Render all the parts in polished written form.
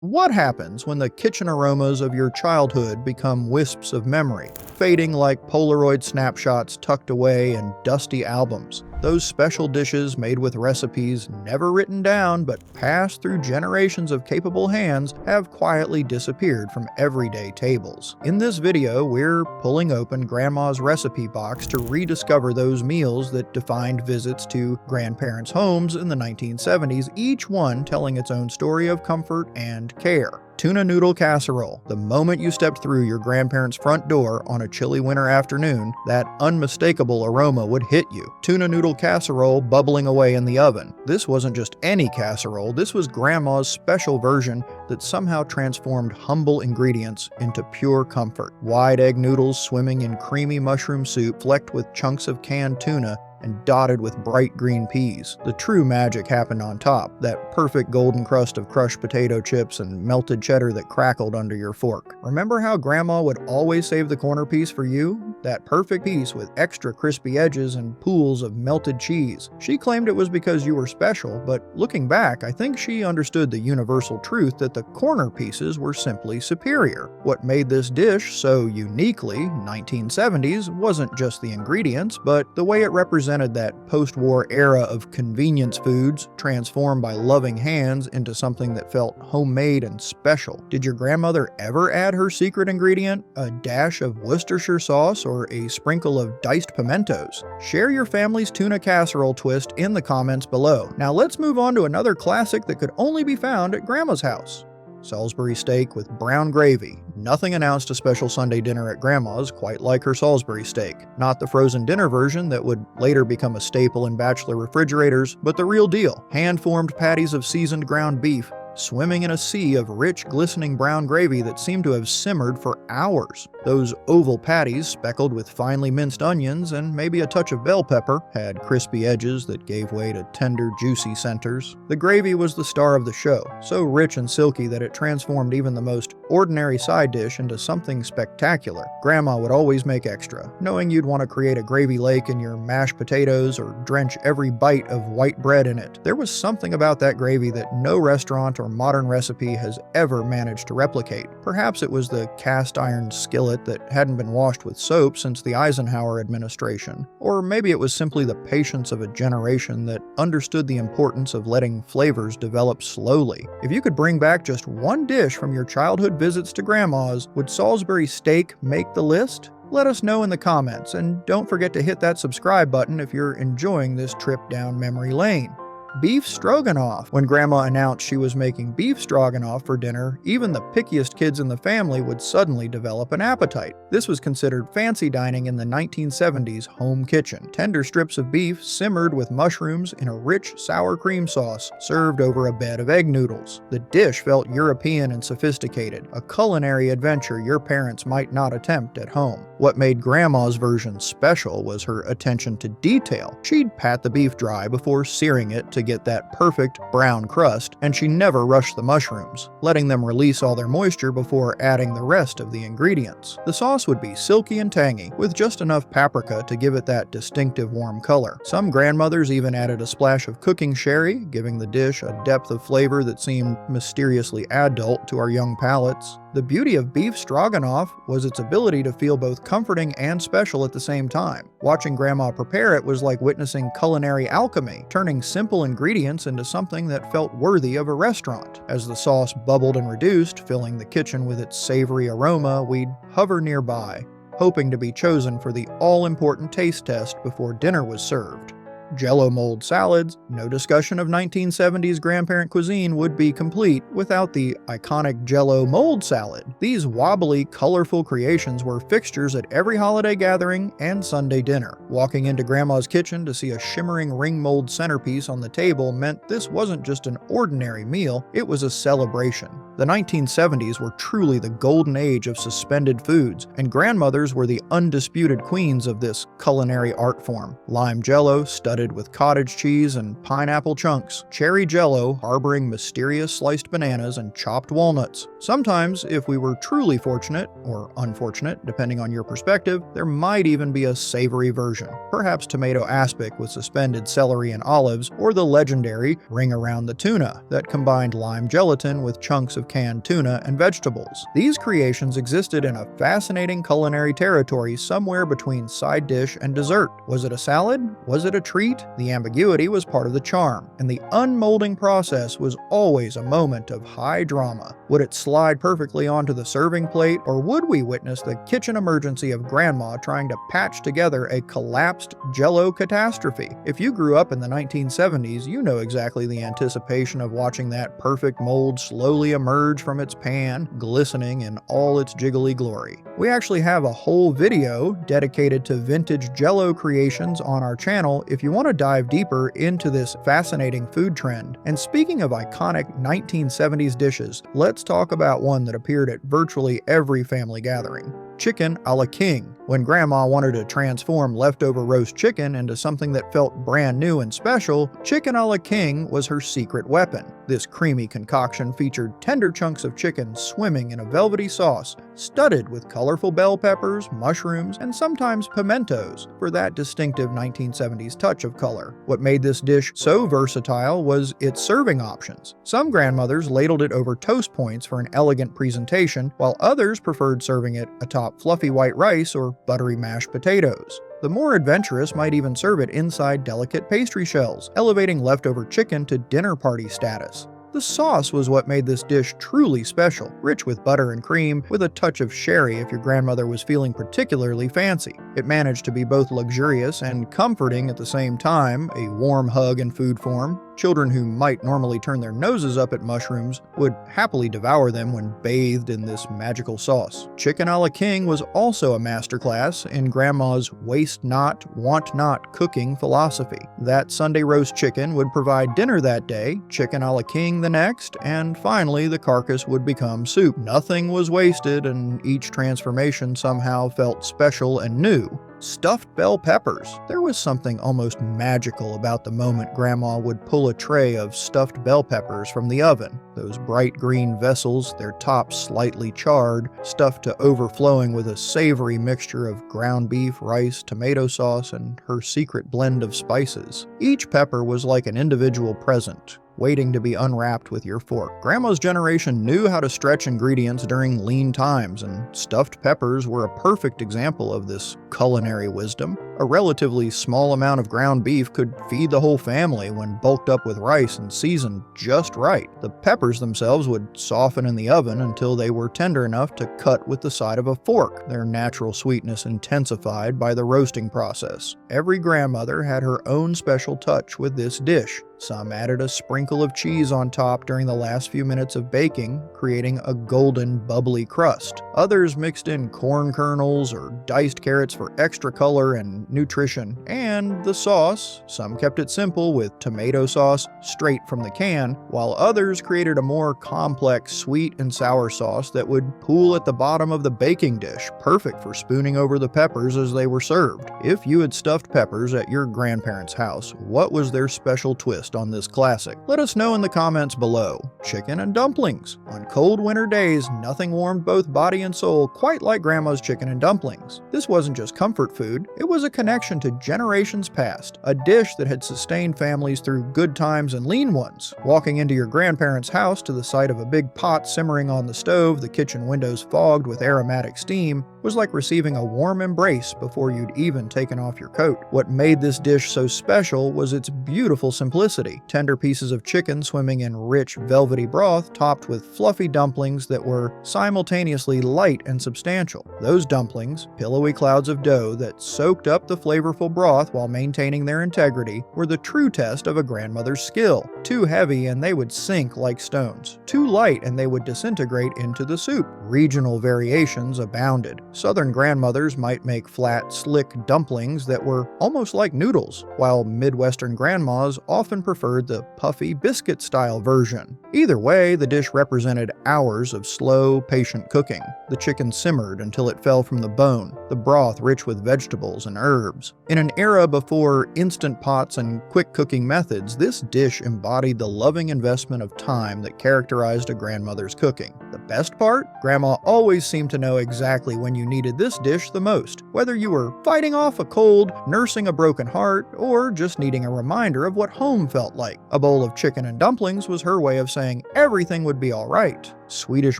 What happens when the kitchen aromas of your childhood become wisps of memory, fading like Polaroid snapshots tucked away in dusty albums? Those special dishes made with recipes never written down but passed through generations of capable hands have quietly disappeared from everyday tables. In this video, we're pulling open Grandma's recipe box to rediscover those meals that defined visits to grandparents' homes in the 1970s, each one telling its own story of comfort and care. Tuna noodle casserole. The moment you stepped through your grandparents' front door on a chilly winter afternoon, that unmistakable aroma would hit you. Tuna noodle casserole bubbling away in the oven. This wasn't just any casserole, this was Grandma's special version that somehow transformed humble ingredients into pure comfort. Wide egg noodles swimming in creamy mushroom soup flecked with chunks of canned tuna and dotted with bright green peas. The true magic happened on top, that perfect golden crust of crushed potato chips and melted cheddar that crackled under your fork. Remember how Grandma would always save the corner piece for you? That perfect piece with extra crispy edges and pools of melted cheese. She claimed it was because you were special, but looking back, I think she understood the universal truth that the corner pieces were simply superior. What made this dish so uniquely 1970s wasn't just the ingredients, but the way it represented that post-war era of convenience foods transformed by loving hands into something that felt homemade and special. Did your grandmother ever add her secret ingredient, a dash of Worcestershire sauce or a sprinkle of diced pimentos? Share your family's tuna casserole twist in the comments below. Now let's move on to another classic that could only be found at Grandma's house. Salisbury steak with brown gravy. Nothing announced a special Sunday dinner at Grandma's quite like her Salisbury steak. Not the frozen dinner version that would later become a staple in bachelor refrigerators, but the real deal. Hand-formed patties of seasoned ground beef, swimming in a sea of rich, glistening brown gravy that seemed to have simmered for hours. Those oval patties, speckled with finely minced onions and maybe a touch of bell pepper, had crispy edges that gave way to tender, juicy centers. The gravy was the star of the show, so rich and silky that it transformed even the most ordinary side dish into something spectacular. Grandma would always make extra, knowing you'd want to create a gravy lake in your mashed potatoes or drench every bite of white bread in it. There was something about that gravy that no restaurant or modern recipe has ever managed to replicate. Perhaps it was the cast iron skillet that hadn't been washed with soap since the Eisenhower administration. Or maybe it was simply the patience of a generation that understood the importance of letting flavors develop slowly. If you could bring back just one dish from your childhood visits to Grandma's, would Salisbury steak make the list? Let us know in the comments, and don't forget to hit that subscribe button if you're enjoying this trip down memory lane. Beef stroganoff. When Grandma announced she was making beef stroganoff for dinner, even the pickiest kids in the family would suddenly develop an appetite. This was considered fancy dining in the 1970s home kitchen. Tender strips of beef simmered with mushrooms in a rich sour cream sauce, served over a bed of egg noodles. The dish felt European and sophisticated, a culinary adventure your parents might not attempt at home. What made Grandma's version special was her attention to detail. She'd pat the beef dry before searing it to get that perfect brown crust, and she never rushed the mushrooms, letting them release all their moisture before adding the rest of the ingredients. The sauce would be silky and tangy, with just enough paprika to give it that distinctive warm color. Some grandmothers even added a splash of cooking sherry, giving the dish a depth of flavor that seemed mysteriously adult to our young palates. The beauty of beef stroganoff was its ability to feel both comforting and special at the same time. Watching Grandma prepare it was like witnessing culinary alchemy, turning simple ingredients into something that felt worthy of a restaurant. As the sauce bubbled and reduced, filling the kitchen with its savory aroma, we'd hover nearby, hoping to be chosen for the all-important taste test before dinner was served. Jello mold salads. No discussion of 1970s grandparent cuisine would be complete without the iconic Jello mold salad. These wobbly, colorful creations were fixtures at every holiday gathering and Sunday dinner. Walking into Grandma's kitchen to see a shimmering ring mold centerpiece on the table meant this wasn't just an ordinary meal, it was a celebration. The 1970s were truly the golden age of suspended foods, and grandmothers were the undisputed queens of this culinary art form. Lime Jello studded with cottage cheese and pineapple chunks, cherry Jello harboring mysterious sliced bananas and chopped walnuts. Sometimes, if we were truly fortunate, or unfortunate, depending on your perspective, there might even be a savory version. Perhaps tomato aspic with suspended celery and olives, or the legendary ring around the tuna that combined lime gelatin with chunks of of canned tuna and vegetables. These creations existed in a fascinating culinary territory somewhere between side dish and dessert. Was it a salad? Was it a treat? The ambiguity was part of the charm, and the unmolding process was always a moment of high drama. Would it slide perfectly onto the serving plate, or would we witness the kitchen emergency of Grandma trying to patch together a collapsed Jello catastrophe? If you grew up in the 1970s, you know exactly the anticipation of watching that perfect mold slowly emerge from its pan, glistening in all its jiggly glory. We actually have a whole video dedicated to vintage Jello creations on our channel if you want to dive deeper into this fascinating food trend. And speaking of iconic 1970s dishes, let's talk about one that appeared at virtually every family gathering. Chicken a la king. When Grandma wanted to transform leftover roast chicken into something that felt brand new and special, chicken a la king was her secret weapon. This creamy concoction featured tender chunks of chicken swimming in a velvety sauce, studded with colorful bell peppers, mushrooms, and sometimes pimentos for that distinctive 1970s touch of color. What made this dish so versatile was its serving options. Some grandmothers ladled it over toast points for an elegant presentation, while others preferred serving it atop fluffy white rice or buttery mashed potatoes. The more adventurous might even serve it inside delicate pastry shells, elevating leftover chicken to dinner party status. The sauce was what made this dish truly special, rich with butter and cream, with a touch of sherry if your grandmother was feeling particularly fancy. It managed to be both luxurious and comforting at the same time, a warm hug in food form. Children who might normally turn their noses up at mushrooms would happily devour them when bathed in this magical sauce. Chicken a la king was also a masterclass in Grandma's waste not, want not cooking philosophy. That Sunday roast chicken would provide dinner that day, chicken a la king the next, and finally the carcass would become soup. Nothing was wasted, and each transformation somehow felt special and new. Stuffed bell peppers. There was something almost magical about the moment Grandma would pull a tray of stuffed bell peppers from the oven. Those bright green vessels, their tops slightly charred, stuffed to overflowing with a savory mixture of ground beef, rice, tomato sauce, and her secret blend of spices. Each pepper was like an individual present, waiting to be unwrapped with your fork. Grandma's generation knew how to stretch ingredients during lean times, and stuffed peppers were a perfect example of this culinary wisdom. A relatively small amount of ground beef could feed the whole family when bulked up with rice and seasoned just right. The peppers themselves would soften in the oven until they were tender enough to cut with the side of a fork, their natural sweetness intensified by the roasting process. Every grandmother had her own special touch with this dish. Some added a sprinkle of cheese on top during the last few minutes of baking, creating a golden, bubbly crust. Others mixed in corn kernels or diced carrots for extra color and nutrition. And the sauce, some kept it simple with tomato sauce straight from the can, while others created a more complex sweet and sour sauce that would pool at the bottom of the baking dish, perfect for spooning over the peppers as they were served. If you had stuffed peppers at your grandparents' house, what was their special twist on this classic? Let us know in the comments below. Chicken and dumplings. On cold winter days, nothing warmed both body and soul quite like Grandma's chicken and dumplings. This wasn't just comfort food, it was a connection to generations past, a dish that had sustained families through good times and lean ones. Walking into your grandparents' house to the sight of a big pot simmering on the stove, the kitchen windows fogged with aromatic steam, was like receiving a warm embrace before you'd even taken off your coat. What made this dish so special was its beautiful simplicity. Tender pieces of chicken swimming in rich, velvety broth topped with fluffy dumplings that were simultaneously light and substantial. Those dumplings, pillowy clouds of dough that soaked up the flavorful broth while maintaining their integrity, were the true test of a grandmother's skill. Too heavy and they would sink like stones. Too light and they would disintegrate into the soup. Regional variations abounded. Southern grandmothers might make flat, slick dumplings that were almost like noodles, while Midwestern grandmas often preferred the puffy biscuit-style version. Either way, the dish represented hours of slow, patient cooking. The chicken simmered until it fell from the bone, the broth rich with vegetables and herbs. In an era before instant pots and quick cooking methods, this dish embodied the loving investment of time that characterized a grandmother's cooking. The best part? Grandma always seemed to know exactly when you needed this dish the most, whether you were fighting off a cold, nursing a broken heart, or just needing a reminder of what home felt like. A bowl of chicken and dumplings was her way of saying everything would be alright. Swedish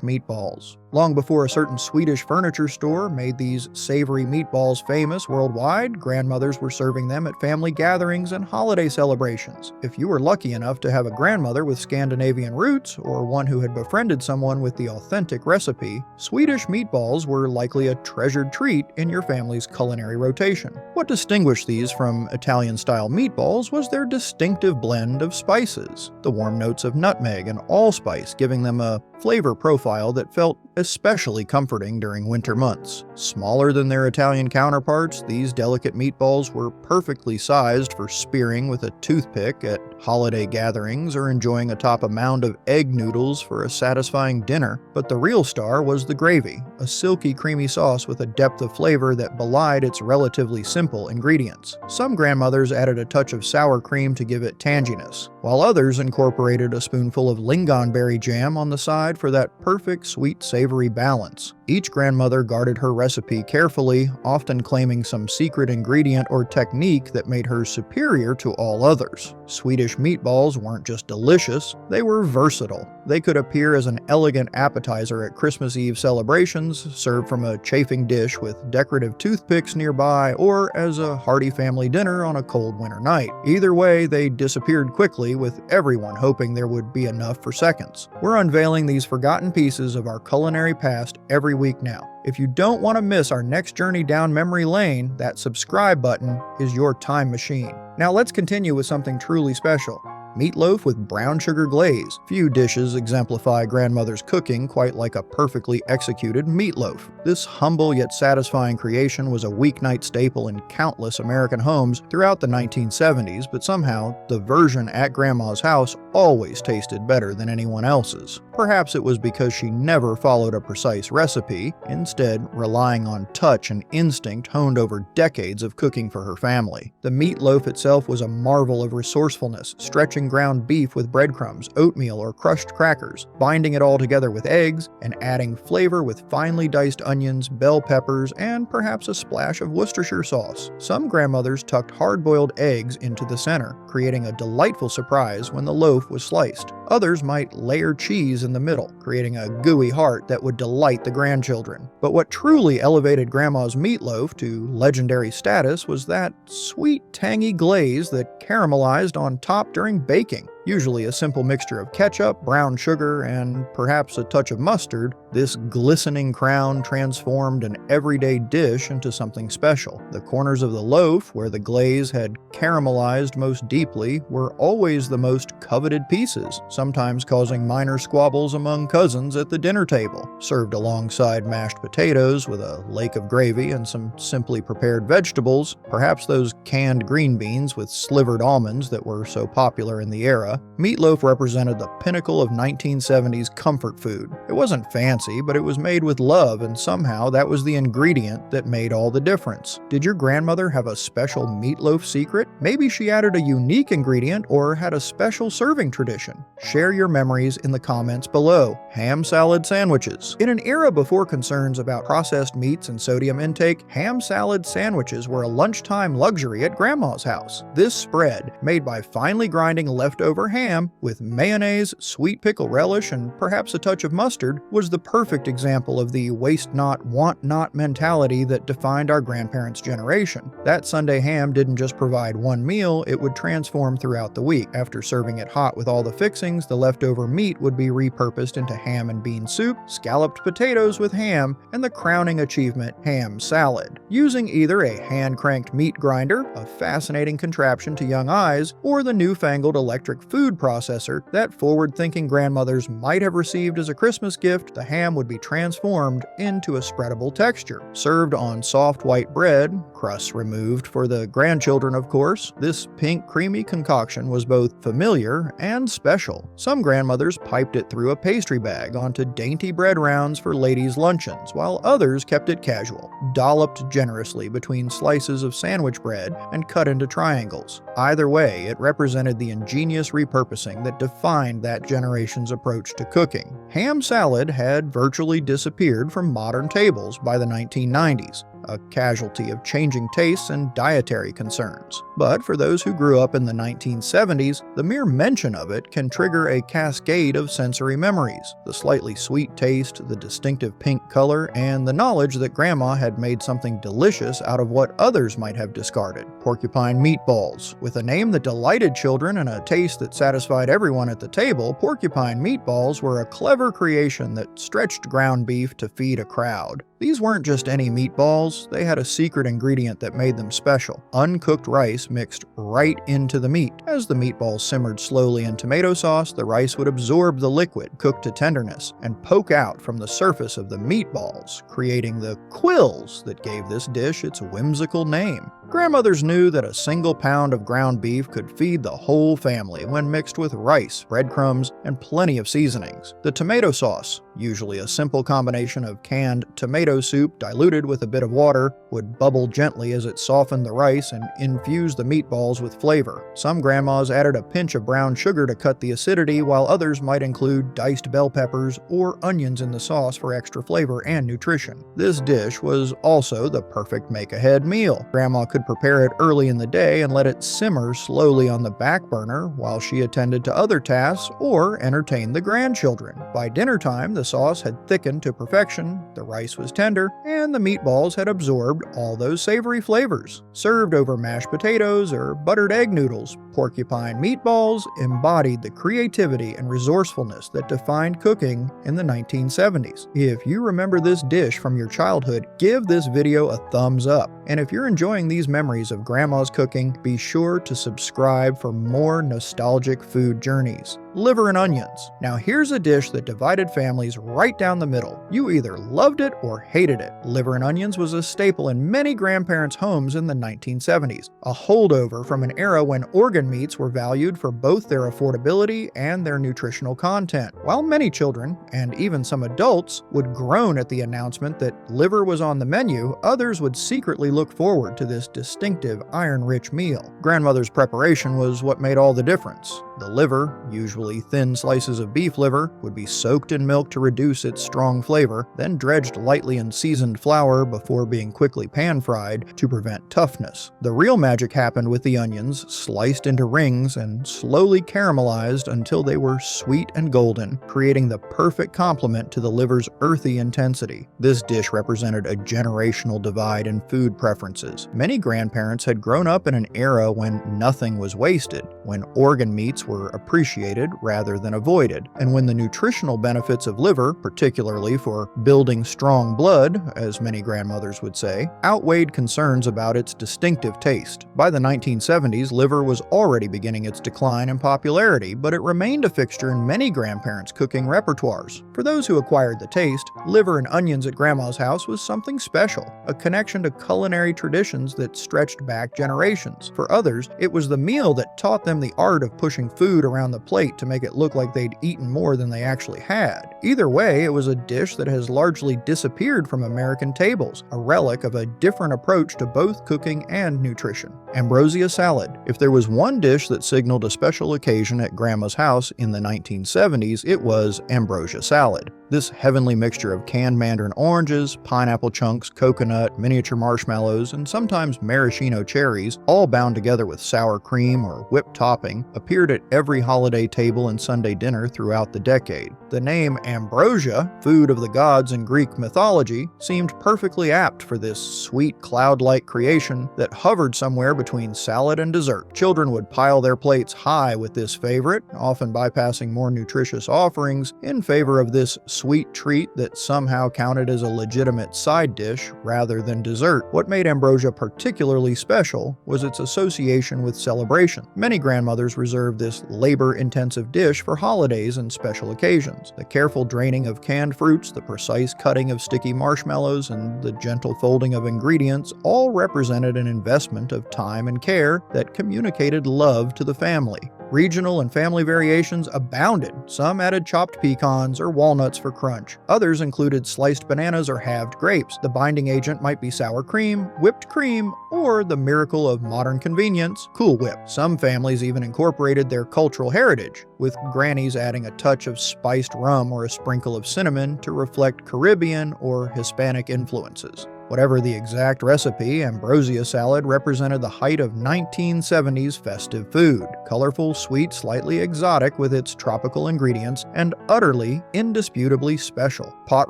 meatballs. Long before a certain Swedish furniture store made these savory meatballs famous worldwide, grandmothers were serving them at family gatherings and holiday celebrations. If you were lucky enough to have a grandmother with Scandinavian roots, or one who had befriended someone with the authentic recipe, Swedish meatballs were likely a treasured treat in your family's culinary rotation. What distinguished these from Italian-style meatballs was their distinctive blend of spices, the warm notes of nutmeg and allspice giving them a flavor profile that felt especially comforting during winter months. Smaller than their Italian counterparts, these delicate meatballs were perfectly sized for spearing with a toothpick at holiday gatherings or enjoying atop a mound of egg noodles for a satisfying dinner. But the real star was the gravy, a silky creamy sauce with a depth of flavor that belied its relatively simple ingredients. Some grandmothers added a touch of sour cream to give it tanginess, while others incorporated a spoonful of lingonberry jam on the side for that perfect sweet-savory balance. Each grandmother guarded her recipe carefully, often claiming some secret ingredient or technique that made her superior to all others. Swedish meatballs weren't just delicious, they were versatile. They could appear as an elegant appetizer at Christmas Eve celebrations, served from a chafing dish with decorative toothpicks nearby, or as a hearty family dinner on a cold winter night. Either way, they disappeared quickly, with everyone hoping there would be enough for seconds. We're unveiling these forgotten pieces of our culinary past every week now. If you don't want to miss our next journey down memory lane, that subscribe button is your time machine. Now let's continue with something truly special. Meatloaf with brown sugar glaze. Few dishes exemplify grandmother's cooking quite like a perfectly executed meatloaf. This humble yet satisfying creation was a weeknight staple in countless American homes throughout the 1970s, but somehow the version at Grandma's house always tasted better than anyone else's. Perhaps it was because she never followed a precise recipe, instead relying on touch and instinct honed over decades of cooking for her family. The meatloaf itself was a marvel of resourcefulness, stretching ground beef with breadcrumbs, oatmeal, or crushed crackers, binding it all together with eggs, and adding flavor with finely diced onions, bell peppers, and perhaps a splash of Worcestershire sauce. Some grandmothers tucked hard-boiled eggs into the center, creating a delightful surprise when the loaf was sliced. Others might layer cheese in the middle, creating a gooey heart that would delight the grandchildren. But what truly elevated Grandma's meatloaf to legendary status was that sweet, tangy glaze that caramelized on top during baking. Usually a simple mixture of ketchup, brown sugar, and perhaps a touch of mustard, this glistening crown transformed an everyday dish into something special. The corners of the loaf, where the glaze had caramelized most deeply, were always the most coveted pieces, sometimes causing minor squabbles among cousins at the dinner table. Served alongside mashed potatoes with a lake of gravy and some simply prepared vegetables, perhaps those canned green beans with slivered almonds that were so popular in the era, meatloaf represented the pinnacle of 1970s comfort food. It wasn't fancy, but it was made with love, and somehow that was the ingredient that made all the difference. Did your grandmother have a special meatloaf secret? Maybe she added a unique ingredient or had a special serving tradition. Share your memories in the comments below. Ham salad sandwiches. In an era before concerns about processed meats and sodium intake, ham salad sandwiches were a lunchtime luxury at Grandma's house. This spread, made by finely grinding leftover ham with mayonnaise, sweet pickle relish, and perhaps a touch of mustard, was the perfect example of the waste not, want not mentality that defined our grandparents' generation. That Sunday ham didn't just provide one meal, it would transform throughout the week. After serving it hot with all the fixings, the leftover meat would be repurposed into ham and bean soup, scalloped potatoes with ham, and the crowning achievement, ham salad. Using either a hand-cranked meat grinder, a fascinating contraption to young eyes, or the newfangled electric food processor that forward-thinking grandmothers might have received as a Christmas gift, the ham would be transformed into a spreadable texture. Served on soft white bread, crusts removed for the grandchildren of course, this pink creamy concoction was both familiar and special. Some grandmothers piped it through a pastry bag onto dainty bread rounds for ladies' luncheons, while others kept it casual, dolloped generously between slices of sandwich bread and cut into triangles. Either way, it represented the ingenious repurposing that defined that generation's approach to cooking. Ham salad had virtually disappeared from modern tables by the 1990s. a casualty of changing tastes and dietary concerns. But for those who grew up in the 1970s, the mere mention of it can trigger a cascade of sensory memories. The slightly sweet taste, the distinctive pink color, and the knowledge that Grandma had made something delicious out of what others might have discarded. Porcupine meatballs. With a name that delighted children and a taste that satisfied everyone at the table, Porcupine meatballs were a clever creation that stretched ground beef to feed a crowd. These weren't just any meatballs, they had a secret ingredient that made them special: uncooked rice mixed right into the meat. As the meatballs simmered slowly in tomato sauce, the rice would absorb the liquid, cooked to tenderness, and poke out from the surface of the meatballs, creating the quills that gave this dish its whimsical name. Grandmothers knew that a single pound of ground beef could feed the whole family when mixed with rice, breadcrumbs, and plenty of seasonings. The tomato sauce, usually a simple combination of canned tomato soup diluted with a bit of water, would bubble gently as it softened the rice and infused the meatballs with flavor. Some grandmas added a pinch of brown sugar to cut the acidity, while others might include diced bell peppers or onions in the sauce for extra flavor and nutrition. This dish was also the perfect make-ahead meal. Grandma could prepare it early in the day and let it simmer slowly on the back burner while she attended to other tasks or entertained the grandchildren. By dinner time, the sauce had thickened to perfection, the rice was tender, and the meatballs had absorbed all those savory flavors. Served over mashed potatoes or buttered egg noodles, Porcupine meatballs embodied the creativity and resourcefulness that defined cooking in the 1970s. If you remember this dish from your childhood, give this video a thumbs up. And if you're enjoying these memories of Grandma's cooking, be sure to subscribe for more nostalgic food journeys. Liver and onions. Now here's a dish that divided families right down the middle. You either loved it or hated it. Liver and onions was a staple in many grandparents' homes in the 1970s, a holdover from an era when organ meats were valued for both their affordability and their nutritional content. While many children, and even some adults, would groan at the announcement that liver was on the menu, others would secretly look forward to this distinctive iron-rich meal. Grandmother's preparation was what made all the difference. The liver, usually thin slices of beef liver, would be soaked in milk to reduce its strong flavor, then dredged lightly in seasoned flour before being quickly pan-fried to prevent toughness. The real magic happened with the onions, sliced into rings and slowly caramelized until they were sweet and golden, creating the perfect complement to the liver's earthy intensity. This dish represented a generational divide in food preferences. Many grandparents had grown up in an era when nothing was wasted, when organ meats were appreciated rather than avoided, and when the nutritional benefits of liver, particularly for building strong blood, as many grandmothers would say, outweighed concerns about its distinctive taste. By the 1970s, liver was already beginning its decline in popularity, but it remained a fixture in many grandparents' cooking repertoires. For those who acquired the taste, liver and onions at Grandma's house was something special, a connection to culinary traditions that stretched back generations. For others, it was the meal that taught them the art of pushing food around the plate to make it look like they'd eaten more than they actually had. Either way, it was a dish that has largely disappeared from American tables, a relic of a different approach to both cooking and nutrition. Ambrosia salad. If there was one dish that signaled a special occasion at Grandma's house in the 1970s, it was Ambrosia salad. This heavenly mixture of canned mandarin oranges, pineapple chunks, coconut, miniature marshmallows, and sometimes maraschino cherries, all bound together with sour cream or whipped topping, appeared at every holiday table and Sunday dinner throughout the decade. The name Ambrosia, food of the gods in Greek mythology, seemed perfectly apt for this sweet cloud-like creation that hovered somewhere between salad and dessert. Children would pile their plates high with this favorite, often bypassing more nutritious offerings in favor of this sweet treat that somehow counted as a legitimate side dish rather than dessert. What made Ambrosia particularly special was its association with celebration. Many grandmothers reserved this labor-intensive dish for holidays and special occasions. The careful draining of canned fruits, the precise cutting of sticky marshmallows, and the gentle folding of ingredients all represented an investment of time and care that communicated love to the family. Regional and family variations abounded. Some added chopped pecans or walnuts for crunch. Others included sliced bananas or halved grapes. The binding agent might be sour cream, whipped cream, or the miracle of modern convenience, Cool Whip. Some families even incorporated their cultural heritage, with grannies adding a touch of spiced rum or a sprinkle of cinnamon to reflect Caribbean or Hispanic influences. Whatever the exact recipe, Ambrosia salad represented the height of 1970s festive food. Colorful, sweet, slightly exotic with its tropical ingredients, and utterly, indisputably special. Pot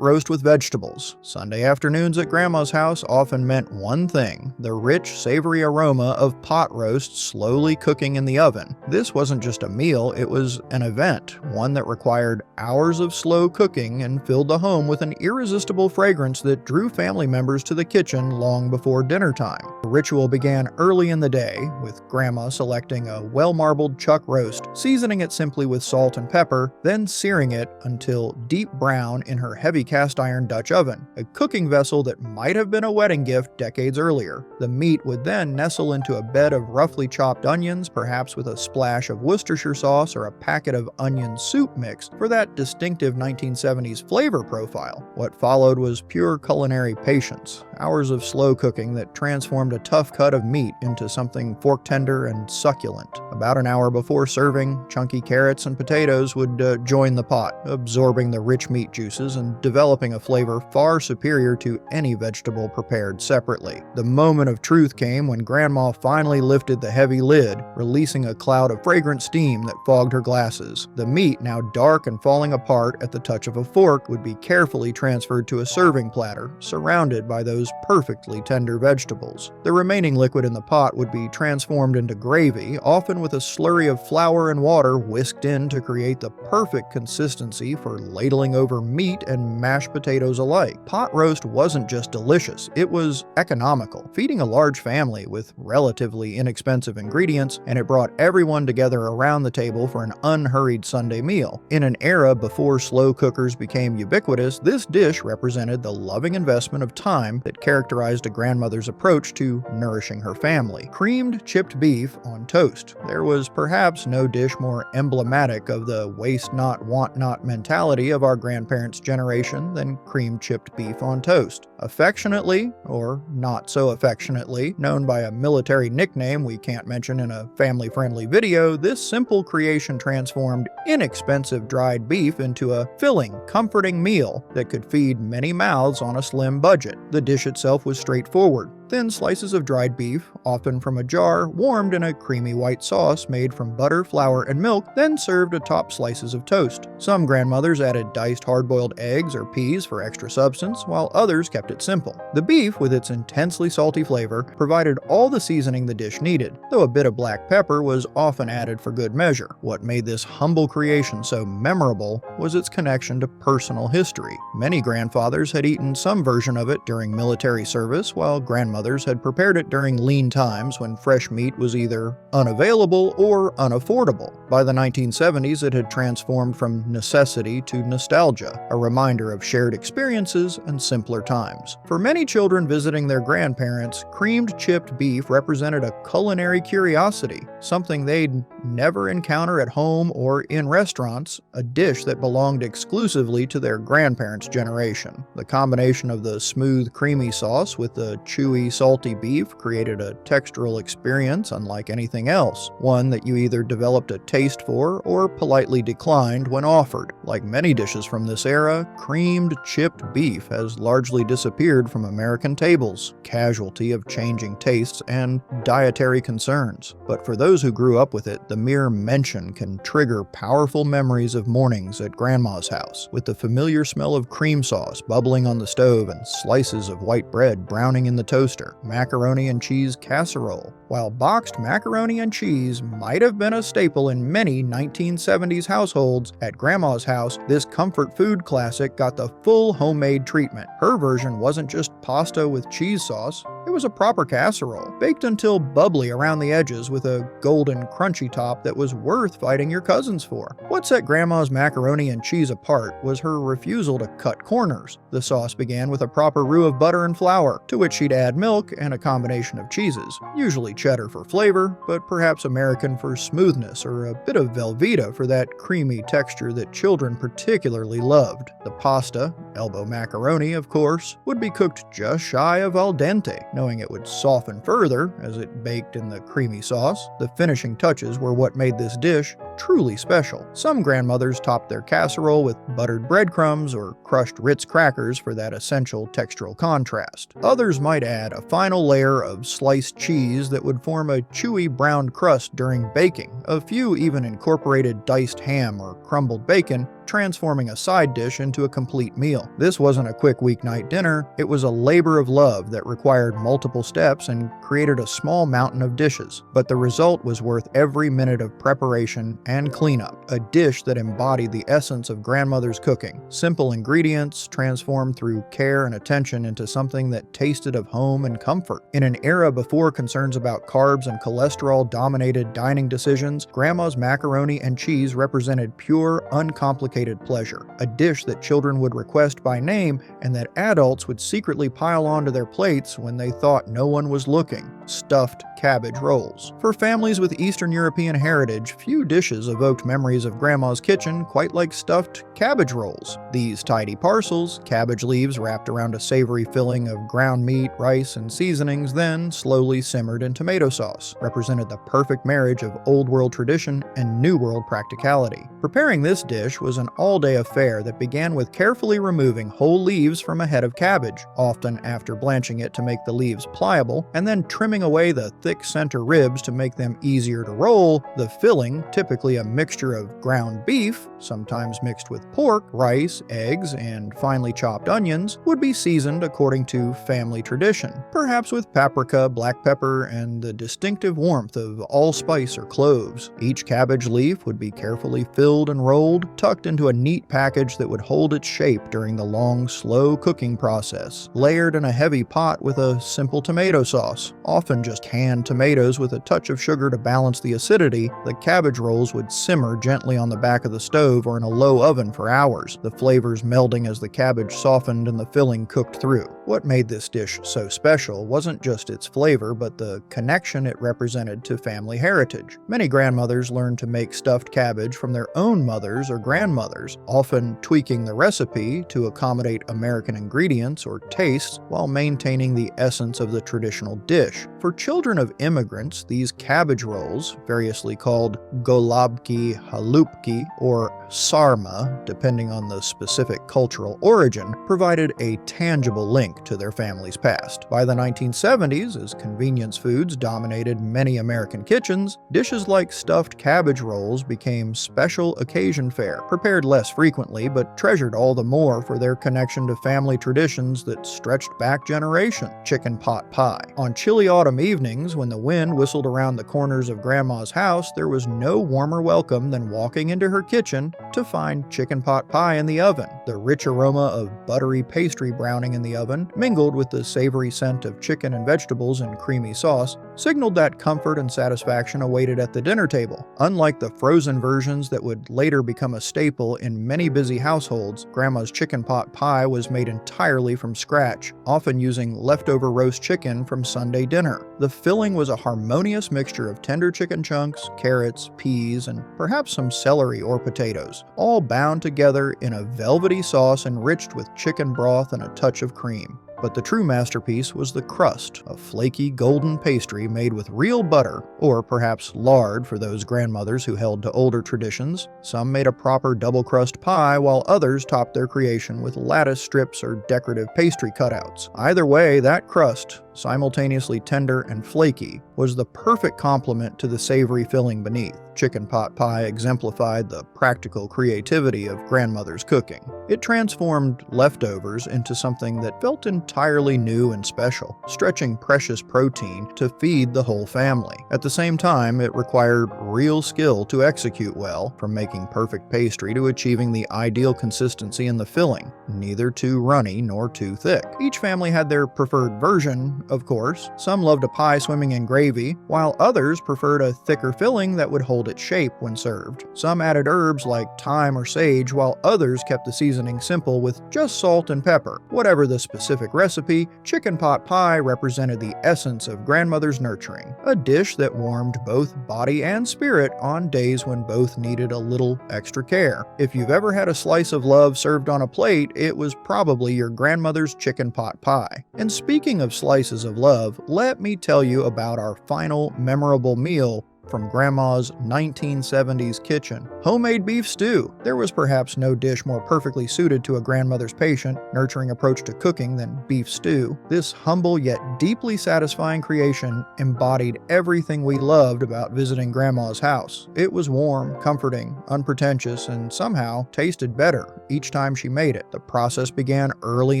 roast with vegetables. Sunday afternoons at Grandma's house often meant one thing: the rich, savory aroma of pot roast slowly cooking in the oven. This wasn't just a meal, it was an event, one that required hours of slow cooking and filled the home with an irresistible fragrance that drew family members to the kitchen long before dinner time. The ritual began early in the day, with Grandma selecting a well-marbled chuck roast, seasoning it simply with salt and pepper, then searing it until deep brown in her heavy cast-iron Dutch oven, a cooking vessel that might have been a wedding gift decades earlier. The meat would then nestle into a bed of roughly chopped onions, perhaps with a splash of Worcestershire sauce or a packet of onion soup mix for that distinctive 1970s flavor profile. What followed was pure culinary patience. Hours of slow cooking that transformed a tough cut of meat into something fork-tender and succulent. About an hour before serving, chunky carrots and potatoes would join the pot, absorbing the rich meat juices and developing a flavor far superior to any vegetable prepared separately. The moment of truth came when Grandma finally lifted the heavy lid, releasing a cloud of fragrant steam that fogged her glasses. The meat, now dark and falling apart at the touch of a fork, would be carefully transferred to a serving platter, surrounded by those perfectly tender vegetables. The remaining liquid in the pot would be transformed into gravy, often with a slurry of flour and water whisked in to create the perfect consistency for ladling over meat and mashed potatoes alike. Pot roast wasn't just delicious, it was economical, feeding a large family with relatively inexpensive ingredients, and it brought everyone together around the table for an unhurried Sunday meal. In an era before slow cookers became ubiquitous, this dish represented the loving investment of time that characterized a grandmother's approach to nourishing her family. Creamed chipped beef on toast. There was perhaps no dish more emblematic of the waste not, want not mentality of our grandparents' generation than creamed chipped beef on toast. Affectionately, or not so affectionately, known by a military nickname we can't mention in a family-friendly video, this simple creation transformed inexpensive dried beef into a filling, comforting meal that could feed many mouths on a slim budget. The dish itself was straightforward. Thin slices of dried beef, often from a jar, warmed in a creamy white sauce made from butter, flour, and milk, then served atop slices of toast. Some grandmothers added diced hard-boiled eggs or peas for extra substance, while others kept it simple. The beef, with its intensely salty flavor, provided all the seasoning the dish needed, though a bit of black pepper was often added for good measure. What made this humble creation so memorable was its connection to personal history. Many grandfathers had eaten some version of it during military service, while grandmothers had prepared it during lean times when fresh meat was either unavailable or unaffordable. By the 1970s, it had transformed from necessity to nostalgia, a reminder of shared experiences and simpler times. For many children visiting their grandparents, creamed chipped beef represented a culinary curiosity, something they'd never encounter at home or in restaurants, a dish that belonged exclusively to their grandparents' generation. The combination of the smooth, creamy sauce with the chewy, salty beef created a textural experience unlike anything else, one that you either developed a taste for or politely declined when offered. Like many dishes from this era, creamed chipped beef has largely disappeared from American tables, casualty of changing tastes and dietary concerns. But for those who grew up with it, the mere mention can trigger powerful memories of mornings at Grandma's house, with the familiar smell of cream sauce bubbling on the stove and slices of white bread browning in the toaster. Macaroni and cheese casserole. While boxed macaroni and cheese might have been a staple in many 1970s households, at Grandma's house, this comfort food classic got the full homemade treatment. Her version wasn't just pasta with cheese sauce, it was a proper casserole, baked until bubbly around the edges with a golden crunchy top that was worth fighting your cousins for. What set Grandma's macaroni and cheese apart was her refusal to cut corners. The sauce began with a proper roux of butter and flour, to which she'd add milk and a combination of cheeses, usually cheddar for flavor, but perhaps American for smoothness, or a bit of Velveeta for that creamy texture that children particularly loved. The pasta, elbow macaroni of course, would be cooked just shy of al dente, knowing it would soften further as it baked in the creamy sauce. The finishing touches were what made this dish truly special. Some grandmothers topped their casserole with buttered breadcrumbs or crushed Ritz crackers for that essential textural contrast. Others might add a final layer of sliced cheese that would form a chewy brown crust during baking. A few even incorporated diced ham or crumbled bacon, transforming a side dish into a complete meal. This wasn't a quick weeknight dinner, it was a labor of love that required multiple steps and created a small mountain of dishes. But the result was worth every minute of preparation and cleanup. A dish that embodied the essence of grandmother's cooking. Simple ingredients transformed through care and attention into something that tasted of home and comfort. In an era before concerns about carbs and cholesterol dominated dining decisions, Grandma's macaroni and cheese represented pure, uncomplicated pleasure, a dish that children would request by name and that adults would secretly pile onto their plates when they thought no one was looking. Stuffed cabbage rolls. For families with Eastern European heritage, few dishes evoked memories of Grandma's kitchen quite like stuffed cabbage rolls. These tidy parcels, cabbage leaves wrapped around a savory filling of ground meat, rice, and seasonings, then slowly simmered in tomato sauce, represented the perfect marriage of old world tradition and new world practicality. Preparing this dish was an all-day affair that began with carefully removing whole leaves from a head of cabbage, often after blanching it to make the leaves pliable, and then trimming away the thick center ribs to make them easier to roll. The filling, typically a mixture of ground beef, sometimes mixed with pork, rice, eggs, and finely chopped onions, would be seasoned according to family tradition, perhaps with paprika, black pepper, and the distinctive warmth of allspice or cloves. Each cabbage leaf would be carefully filled and rolled, tucked into a neat package that would hold its shape during the long, slow cooking process, layered in a heavy pot with a simple tomato sauce, often just canned tomatoes with a touch of sugar to balance the acidity. The cabbage rolls would simmer gently on the back of the stove or in a low oven for hours, the flavors melding as the cabbage softened and the filling cooked through. What made this dish so special wasn't just its flavor, but the connection it represented to family heritage. Many grandmothers learned to make stuffed cabbage from their own mothers or grandmothers, often tweaking the recipe to accommodate American ingredients or tastes while maintaining the essence of the traditional dish. For children of immigrants, these cabbage rolls, variously called golubki, halupki, or sarma, depending on the specific cultural origin, provided a tangible link to their family's past. By the 1970s, as convenience foods dominated many American kitchens, dishes like stuffed cabbage rolls became special occasion fare, prepared less frequently but treasured all the more for their connection to family traditions that stretched back generations. Chicken pot pie. On chilly autumn evenings, when the wind whistled around the corners of Grandma's house, there was no warmer welcome than walking into her kitchen to find chicken pot pie in the oven. The rich aroma of buttery pastry browning in the oven, mingled with the savory scent of chicken and vegetables and creamy sauce, signaled that comfort and satisfaction awaited at the dinner table. Unlike the frozen versions that would later become a staple in many busy households, Grandma's chicken pot pie was made entirely from scratch, often using leftover roast chicken from Sunday dinner. The filling was a harmonious mixture of tender chicken chunks, carrots, peas, and perhaps some celery or potatoes, all bound together in a velvety sauce enriched with chicken broth and a touch of cream. But the true masterpiece was the crust, a flaky golden pastry made with real butter, or perhaps lard for those grandmothers who held to older traditions. Some made a proper double-crust pie, while others topped their creation with lattice strips or decorative pastry cutouts. Either way, that crust, simultaneously tender and flaky, was the perfect complement to the savory filling beneath. Chicken pot pie exemplified the practical creativity of grandmother's cooking. It transformed leftovers into something that felt entirely new and special, stretching precious protein to feed the whole family. At the same time, it required real skill to execute well, from making perfect pastry to achieving the ideal consistency in the filling, neither too runny nor too thick. Each family had their preferred version, of course. Some loved a pie swimming in gravy, while others preferred a thicker filling that would hold its shape when served. Some added herbs like thyme or sage, while others kept the seasoning simple with just salt and pepper. Whatever the specific recipe, chicken pot pie represented the essence of grandmother's nurturing, a dish that warmed both body and spirit on days when both needed a little extra care. If you've ever had a slice of love served on a plate, it was probably your grandmother's chicken pot pie. And speaking of slices of love, let me tell you about our final memorable meal from Grandma's 1970s kitchen. Homemade beef stew. There was perhaps no dish more perfectly suited to a grandmother's patient, nurturing approach to cooking than beef stew. This humble yet deeply satisfying creation embodied everything we loved about visiting Grandma's house. It was warm, comforting, unpretentious, and somehow tasted better each time she made it. The process began early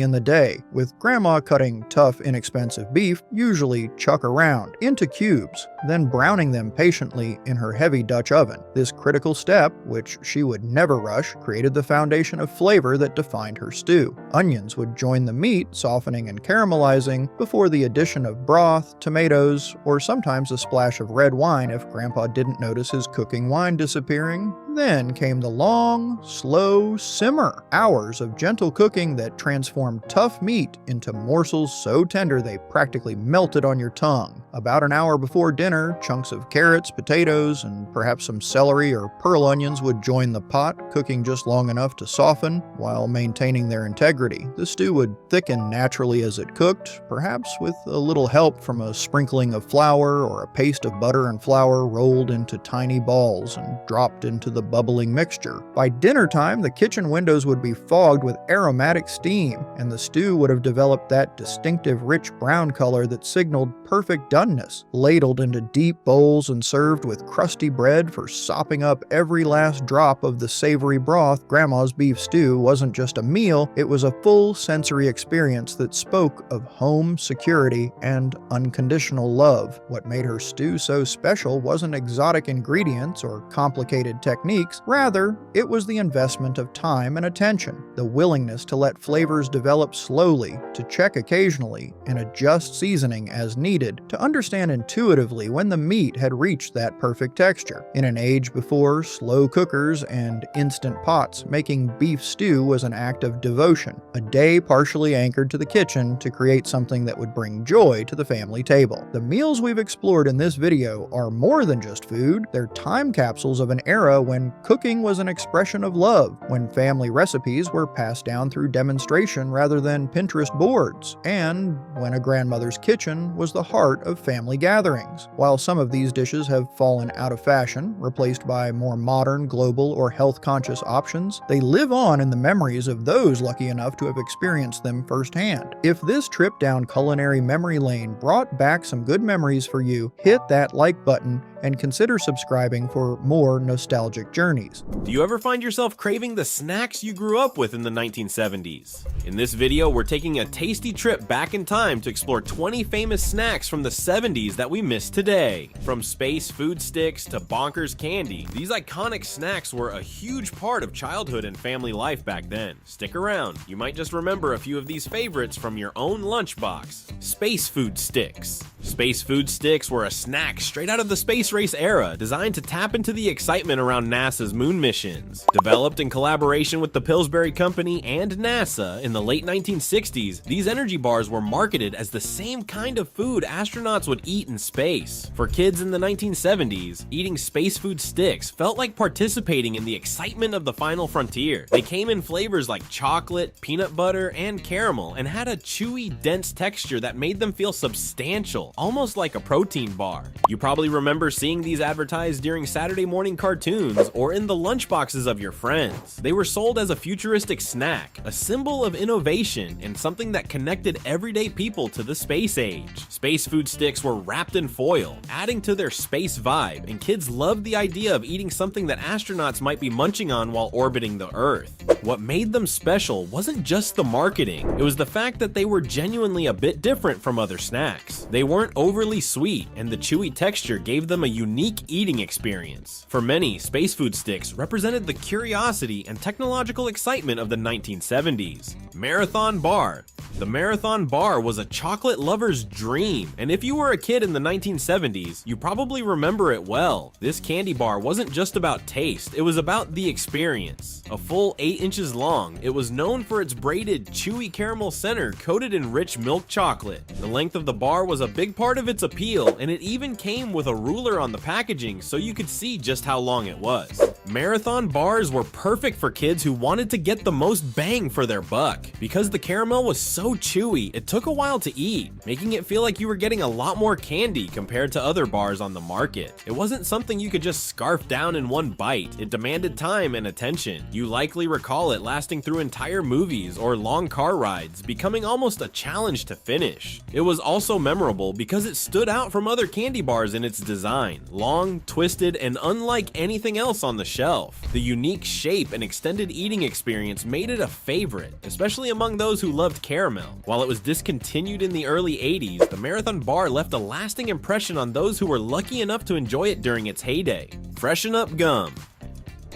in the day, with Grandma cutting tough, inexpensive beef, usually chuck around, into cubes, then browning them patiently in her heavy Dutch oven. This critical step, which she would never rush, created the foundation of flavor that defined her stew. Onions would join the meat, softening and caramelizing, before the addition of broth, tomatoes, or sometimes a splash of red wine if Grandpa didn't notice his cooking wine disappearing. Then came the long, slow simmer. Hours of gentle cooking that transformed tough meat into morsels so tender they practically melted on your tongue. About an hour before dinner, chunks of carrots, potatoes, and perhaps some celery or pearl onions would join the pot, cooking just long enough to soften while maintaining their integrity. The stew would thicken naturally as it cooked, perhaps with a little help from a sprinkling of flour or a paste of butter and flour rolled into tiny balls and dropped into the bubbling mixture. By dinner time, the kitchen windows would be fogged with aromatic steam, and the stew would have developed that distinctive rich brown color that signaled perfect doneness. Ladled into deep bowls and served with crusty bread for sopping up every last drop of the savory broth, Grandma's beef stew wasn't just a meal, it was a full sensory experience that spoke of home, security, and unconditional love. What made her stew so special wasn't exotic ingredients or complicated techniques, rather, it was the investment of time and attention, the willingness to let flavors develop slowly, to check occasionally, and adjust seasoning as needed, to understand intuitively when the meat had reached that perfect texture. In an age before slow cookers and instant pots, making beef stew was an act of devotion, a day partially anchored to the kitchen to create something that would bring joy to the family table. The meals we've explored in this video are more than just food, they're time capsules of an era when cooking was an expression of love, when family recipes were passed down through demonstration rather than Pinterest boards, and when a grandmother's kitchen was the heart of family gatherings. While some of these dishes have fallen out of fashion, replaced by more modern, global, or health-conscious options, they live on in the memories of those lucky enough to have experienced them firsthand. If this trip down culinary memory lane brought back some good memories for you, hit that like button and consider subscribing for more nostalgic journeys. Do you ever find yourself craving the snacks you grew up with in the 1970s? In this video, we're taking a tasty trip back in time to explore 20 famous snacks from the 70s that we miss today. From space food sticks to bonkers candy, these iconic snacks were a huge part of childhood and family life back then. Stick around, you might just remember a few of these favorites from your own lunchbox. Space food sticks. Space food sticks were a snack straight out of the space race era, designed to tap into the excitement around NASA's moon missions. Developed in collaboration with the Pillsbury Company and NASA in the late 1960s, these energy bars were marketed as the same kind of food astronauts would eat in space. For kids in the 1970s, eating space food sticks felt like participating in the excitement of the final frontier. They came in flavors like chocolate, peanut butter, and caramel, and had a chewy, dense texture that made them feel substantial, almost like a protein bar. You probably remember seeing these advertised during Saturday morning cartoons or in the lunchboxes of your friends. They were sold as a futuristic snack, a symbol of innovation, and something that connected everyday people to the space age. Space food sticks were wrapped in foil, adding to their space vibe, and kids loved the idea of eating something that astronauts might be munching on while orbiting the Earth. What made them special wasn't just the marketing, it was the fact that they were genuinely a bit different from other snacks. They weren't overly sweet, and the chewy texture gave them a unique eating experience. For many, space food sticks represented the curiosity and technological excitement of the 1970s. Marathon Bar. The Marathon Bar was a chocolate lover's dream, and if you were a kid in the 1970s, you probably remember it well. This candy bar wasn't just about taste, it was about the experience. A full 8 inches long, it was known for its braided, chewy caramel center coated in rich milk chocolate. The length of the bar was a big part of its appeal, and it even came with a ruler on the packaging so you could see just how long it was. Marathon bars were perfect for kids who wanted to get the most bang for their buck. Because the caramel was so so chewy it took a while to eat, making it feel like you were getting a lot more candy compared to other bars on the market. It wasn't something you could just scarf down in one bite. It demanded time and attention. You likely recall it lasting through entire movies or long car rides, becoming almost a challenge to finish. It was also memorable because it stood out from other candy bars in its design, long, twisted, and unlike anything else on the shelf. The unique shape and extended eating experience made it a favorite, especially among those who loved caramel. While it was discontinued in the early 80s, the Marathon bar left a lasting impression on those who were lucky enough to enjoy it during its heyday. Freshen Up Gum.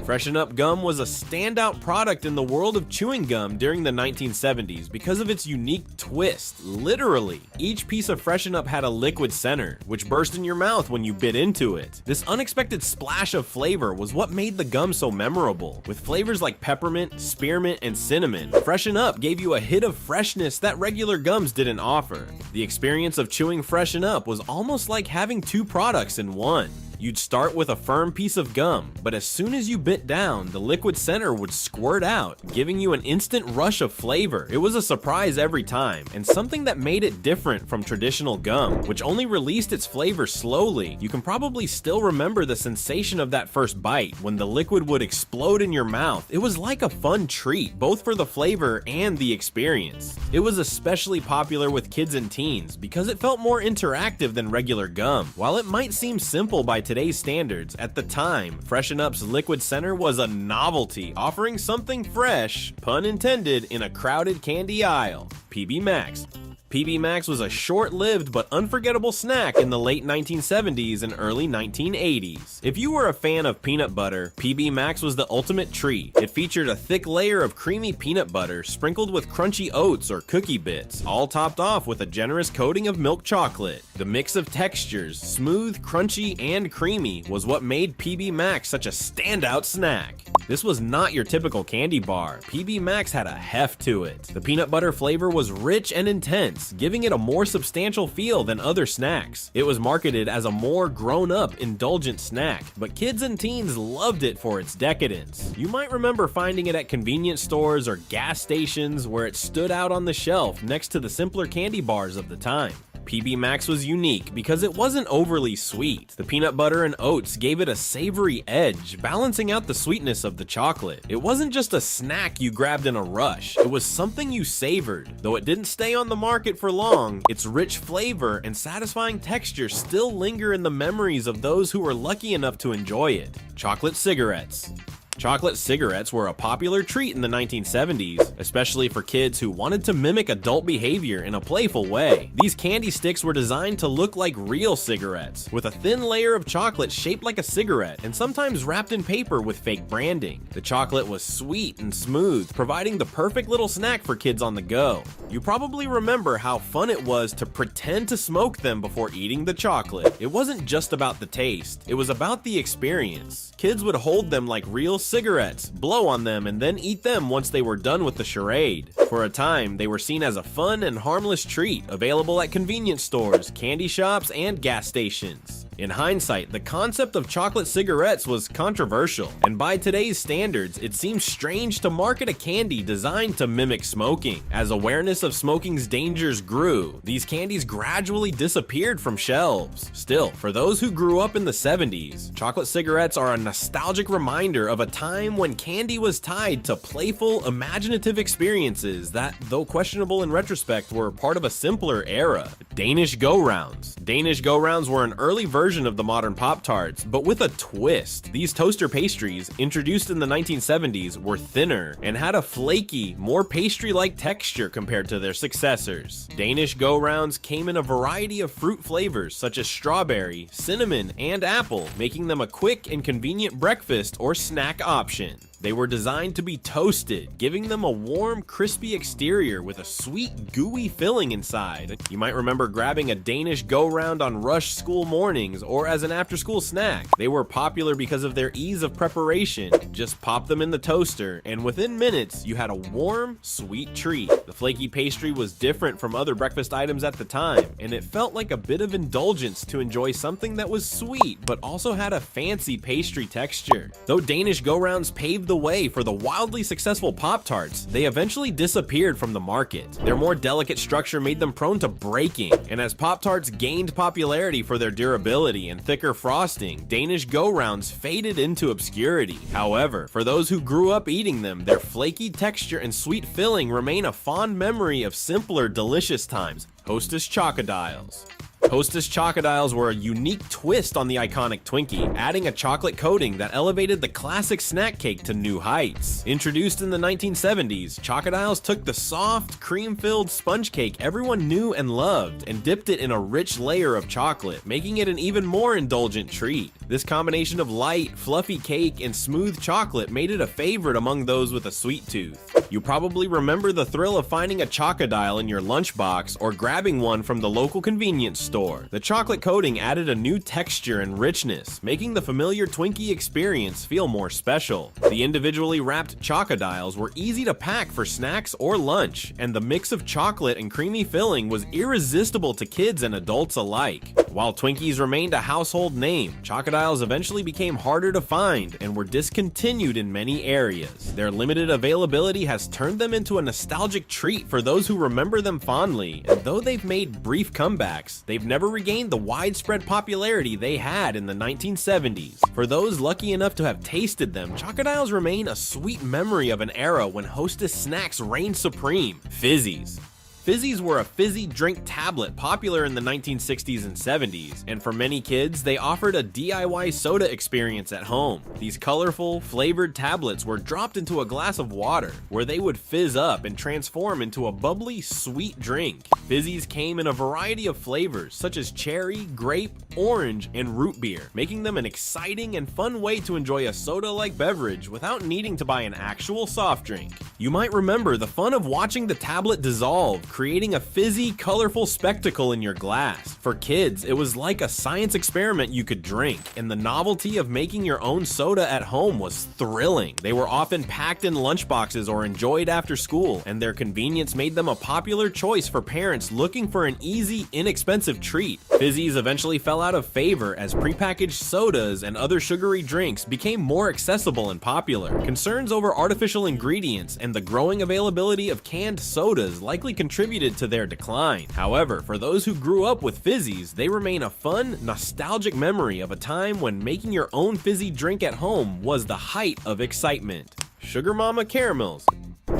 Freshen Up Gum was a standout product in the world of chewing gum during the 1970s because of its unique twist. Literally, each piece of Freshen Up had a liquid center, which burst in your mouth when you bit into it. This unexpected splash of flavor was what made the gum so memorable. With flavors like peppermint, spearmint, and cinnamon, Freshen Up gave you a hit of freshness that regular gums didn't offer. The experience of chewing Freshen Up was almost like having two products in one. You'd start with a firm piece of gum, but as soon as you bit down, the liquid center would squirt out, giving you an instant rush of flavor. It was a surprise every time, and something that made it different from traditional gum, which only released its flavor slowly. You can probably still remember the sensation of that first bite, when the liquid would explode in your mouth. It was like a fun treat, both for the flavor and the experience. It was especially popular with kids and teens, because it felt more interactive than regular gum. While it might seem simple by today's standards, at the time, Freshen Up's liquid center was a novelty, offering something fresh, pun intended, in a crowded candy aisle. PB Max. PB Max was a short-lived but unforgettable snack in the late 1970s and early 1980s. If you were a fan of peanut butter, PB Max was the ultimate treat. It featured a thick layer of creamy peanut butter sprinkled with crunchy oats or cookie bits, all topped off with a generous coating of milk chocolate. The mix of textures, smooth, crunchy, and creamy, was what made PB Max such a standout snack. This was not your typical candy bar. PB Max had a heft to it. The peanut butter flavor was rich and intense, giving it a more substantial feel than other snacks. It was marketed as a more grown-up, indulgent snack, but kids and teens loved it for its decadence. You might remember finding it at convenience stores or gas stations where it stood out on the shelf next to the simpler candy bars of the time. PB Max was unique because it wasn't overly sweet. The peanut butter and oats gave it a savory edge, balancing out the sweetness of the chocolate. It wasn't just a snack you grabbed in a rush, it was something you savored. Though it didn't stay on the market for long, its rich flavor and satisfying texture still linger in the memories of those who were lucky enough to enjoy it. Chocolate cigarettes. Chocolate cigarettes were a popular treat in the 1970s, especially for kids who wanted to mimic adult behavior in a playful way. These candy sticks were designed to look like real cigarettes, with a thin layer of chocolate shaped like a cigarette and sometimes wrapped in paper with fake branding. The chocolate was sweet and smooth, providing the perfect little snack for kids on the go. You probably remember how fun it was to pretend to smoke them before eating the chocolate. It wasn't just about the taste, it was about the experience. Kids would hold them like real cigarettes, blow on them, and then eat them once they were done with the charade. For a time, they were seen as a fun and harmless treat, available at convenience stores, candy shops, and gas stations. In hindsight, the concept of chocolate cigarettes was controversial, and by today's standards, it seems strange to market a candy designed to mimic smoking. As awareness of smoking's dangers grew, these candies gradually disappeared from shelves. Still, for those who grew up in the 70s, chocolate cigarettes are a nostalgic reminder of a time when candy was tied to playful, imaginative experiences that, though questionable in retrospect, were part of a simpler era. Danish Go-Rounds. Danish Go-Rounds were an early version of the modern Pop-Tarts, but with a twist. These toaster pastries, introduced in the 1970s, were thinner and had a flaky, more pastry-like texture compared to their successors. Danish Go-Rounds came in a variety of fruit flavors such as strawberry, cinnamon, and apple, making them a quick and convenient breakfast or snack option. They were designed to be toasted, giving them a warm, crispy exterior with a sweet, gooey filling inside. You might remember grabbing a Danish Go-Round on rush school mornings or as an after-school snack. They were popular because of their ease of preparation. Just pop them in the toaster, and within minutes, you had a warm, sweet treat. The flaky pastry was different from other breakfast items at the time, and it felt like a bit of indulgence to enjoy something that was sweet, but also had a fancy pastry texture. Though Danish Go-Rounds paved the way for the wildly successful Pop-Tarts, they eventually disappeared from the market. Their more delicate structure made them prone to breaking, and as Pop-Tarts gained popularity for their durability and thicker frosting, Danish go-rounds faded into obscurity. However, for those who grew up eating them, their flaky texture and sweet filling remain a fond memory of simpler, delicious times. Hostess Chocodiles. Hostess Chocodiles were a unique twist on the iconic Twinkie, adding a chocolate coating that elevated the classic snack cake to new heights. Introduced in the 1970s, Chocodiles took the soft, cream-filled sponge cake everyone knew and loved and dipped it in a rich layer of chocolate, making it an even more indulgent treat. This combination of light, fluffy cake and smooth chocolate made it a favorite among those with a sweet tooth. You probably remember the thrill of finding a Chocodile in your lunchbox or grabbing one from the local convenience store. The chocolate coating added a new texture and richness, making the familiar Twinkie experience feel more special. The individually wrapped Chocodiles were easy to pack for snacks or lunch, and the mix of chocolate and creamy filling was irresistible to kids and adults alike. While Twinkies remained a household name, Chocodiles eventually became harder to find and were discontinued in many areas. Their limited availability has turned them into a nostalgic treat for those who remember them fondly, and though they've made brief comebacks, they've never regained the widespread popularity they had in the 1970s. For those lucky enough to have tasted them, Chocodiles remain a sweet memory of an era when Hostess snacks reigned supreme. Fizzies. Fizzies were a fizzy drink tablet popular in the 1960s and 70s, and for many kids, they offered a DIY soda experience at home. These colorful, flavored tablets were dropped into a glass of water, where they would fizz up and transform into a bubbly, sweet drink. Fizzies came in a variety of flavors, such as cherry, grape, orange, and root beer, making them an exciting and fun way to enjoy a soda-like beverage without needing to buy an actual soft drink. You might remember the fun of watching the tablet dissolve, creating a fizzy, colorful spectacle in your glass. For kids, it was like a science experiment you could drink, and the novelty of making your own soda at home was thrilling. They were often packed in lunchboxes or enjoyed after school, and their convenience made them a popular choice for parents looking for an easy, inexpensive treat. Fizzies eventually fell out of favor as prepackaged sodas and other sugary drinks became more accessible and popular. Concerns over artificial ingredients and the growing availability of canned sodas likely contributed to their decline. However, for those who grew up with fizzies, they remain a fun, nostalgic memory of a time when making your own fizzy drink at home was the height of excitement. Sugar Mama Caramels.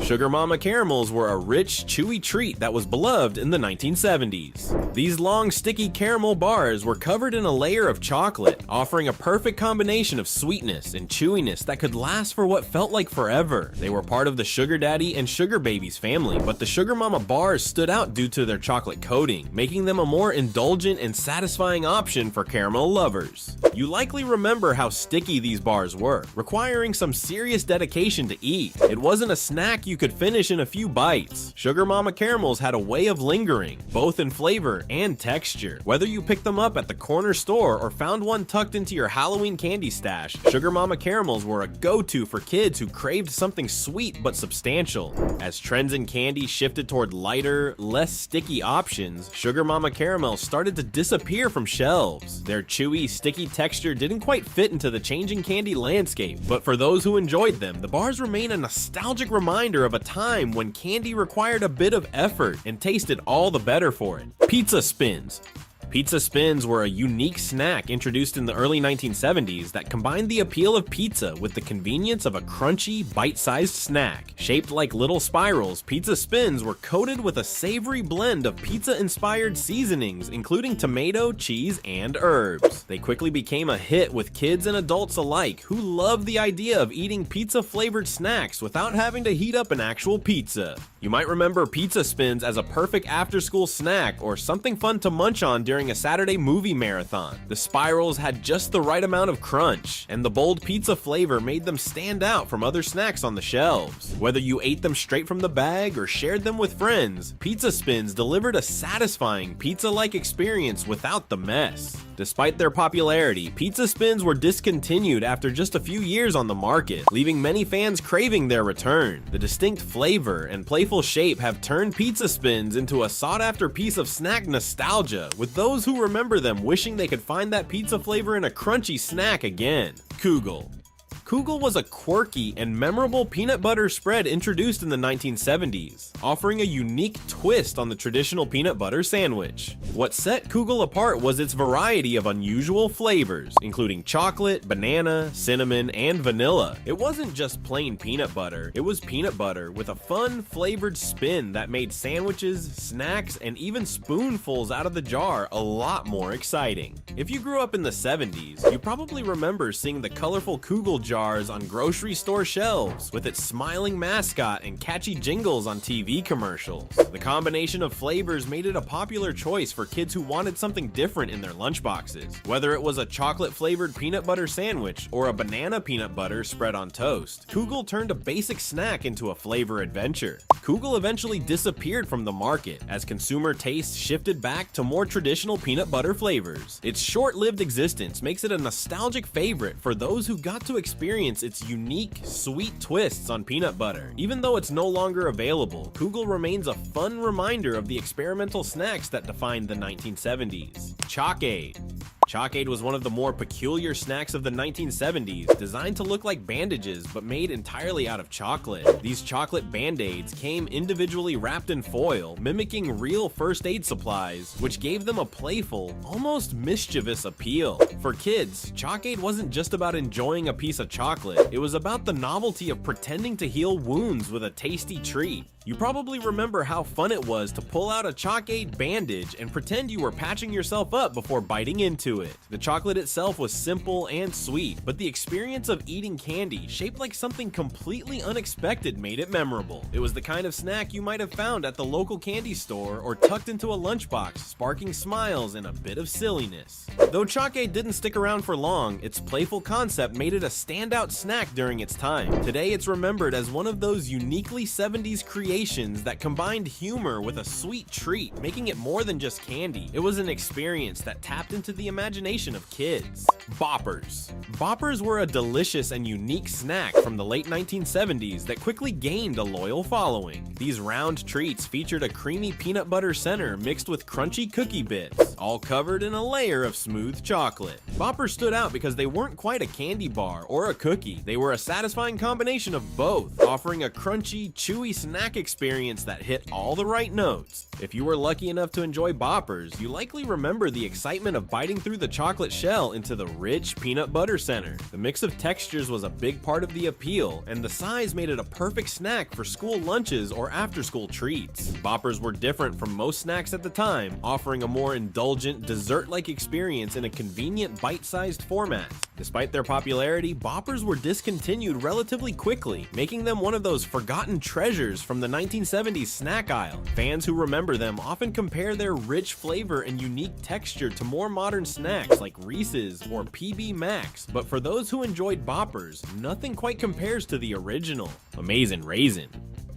Sugar Mama Caramels were a rich, chewy treat that was beloved in the 1970s. These long, sticky caramel bars were covered in a layer of chocolate, offering a perfect combination of sweetness and chewiness that could last for what felt like forever. They were part of the Sugar Daddy and Sugar Babies family, but the Sugar Mama bars stood out due to their chocolate coating, making them a more indulgent and satisfying option for caramel lovers. You likely remember how sticky these bars were, requiring some serious dedication to eat. It wasn't a snack you could finish in a few bites. Sugar Mama Caramels had a way of lingering, both in flavor and texture. Whether you picked them up at the corner store or found one tucked into your Halloween candy stash, Sugar Mama Caramels were a go-to for kids who craved something sweet but substantial. As trends in candy shifted toward lighter, less sticky options, Sugar Mama Caramels started to disappear from shelves. Their chewy, sticky texture didn't quite fit into the changing candy landscape, but for those who enjoyed them, the bars remain a nostalgic reminder of a time when candy required a bit of effort and tasted all the better for it. Pizza Spins. Pizza Spins were a unique snack introduced in the early 1970s that combined the appeal of pizza with the convenience of a crunchy, bite-sized snack. Shaped like little spirals, Pizza Spins were coated with a savory blend of pizza-inspired seasonings, including tomato, cheese, and herbs. They quickly became a hit with kids and adults alike who loved the idea of eating pizza-flavored snacks without having to heat up an actual pizza. You might remember Pizza Spins as a perfect after-school snack or something fun to munch on during a Saturday movie marathon. The spirals had just the right amount of crunch, and the bold pizza flavor made them stand out from other snacks on the shelves. Whether you ate them straight from the bag or shared them with friends, Pizza Spins delivered a satisfying pizza-like experience without the mess. Despite their popularity, Pizza Spins were discontinued after just a few years on the market, leaving many fans craving their return. The distinct flavor and playful shape have turned Pizza Spins into a sought-after piece of snack nostalgia, with those who remember them wishing they could find that pizza flavor in a crunchy snack again. Kugel. Kugel was a quirky and memorable peanut butter spread introduced in the 1970s, offering a unique twist on the traditional peanut butter sandwich. What set Kugel apart was its variety of unusual flavors, including chocolate, banana, cinnamon, and vanilla. It wasn't just plain peanut butter, it was peanut butter with a fun, flavored spin that made sandwiches, snacks, and even spoonfuls out of the jar a lot more exciting. If you grew up in the 70s, you probably remember seeing the colorful Kugel jars on grocery store shelves, with its smiling mascot and catchy jingles on TV commercials. The combination of flavors made it a popular choice for kids who wanted something different in their lunchboxes. Whether it was a chocolate-flavored peanut butter sandwich or a banana peanut butter spread on toast, Kugel turned a basic snack into a flavor adventure. Kugel eventually disappeared from the market as consumer tastes shifted back to more traditional peanut butter flavors. Its short-lived existence makes it a nostalgic favorite for those who got to experience its unique, sweet twists on peanut butter. Even though it's no longer available, Kugel remains a fun reminder of the experimental snacks that defined the 1970s. Chalk-Aid. Chalk-Aid was one of the more peculiar snacks of the 1970s, designed to look like bandages but made entirely out of chocolate. These chocolate band-aids came individually wrapped in foil, mimicking real first aid supplies, which gave them a playful, almost mischievous appeal. For kids, Chalk-Aid wasn't just about enjoying a piece of chocolate, it was about the novelty of pretending to heal wounds with a tasty treat. You probably remember how fun it was to pull out a Chalk-Aid bandage and pretend you were patching yourself up before biting into it. The chocolate itself was simple and sweet, but the experience of eating candy shaped like something completely unexpected made it memorable. It was the kind of snack you might have found at the local candy store or tucked into a lunchbox, sparking smiles and a bit of silliness. Though Chalk-Aid didn't stick around for long, its playful concept made it a standout snack during its time. Today it's remembered as one of those uniquely 70s creations that combined humor with a sweet treat, making it more than just candy. It was an experience that tapped into the imagination of kids. Boppers. Boppers were a delicious and unique snack from the late 1970s that quickly gained a loyal following. These round treats featured a creamy peanut butter center mixed with crunchy cookie bits, all covered in a layer of smooth chocolate. Boppers stood out because they weren't quite a candy bar or a cookie. They were a satisfying combination of both, offering a crunchy, chewy snack experience that hit all the right notes. If you were lucky enough to enjoy Boppers, you likely remember the excitement of biting through the chocolate shell into the rich peanut butter center. The mix of textures was a big part of the appeal, and the size made it a perfect snack for school lunches or after-school treats. Boppers were different from most snacks at the time, offering a more indulgent, dessert-like experience in a convenient bite-sized format. Despite their popularity, Boppers were discontinued relatively quickly, making them one of those forgotten treasures from the 1970s snack aisle. Fans who remember them often compare their rich flavor and unique texture to more modern snacks like Reese's or PB Max, but for those who enjoyed Boppers, nothing quite compares to the original. Amazin' Raisin.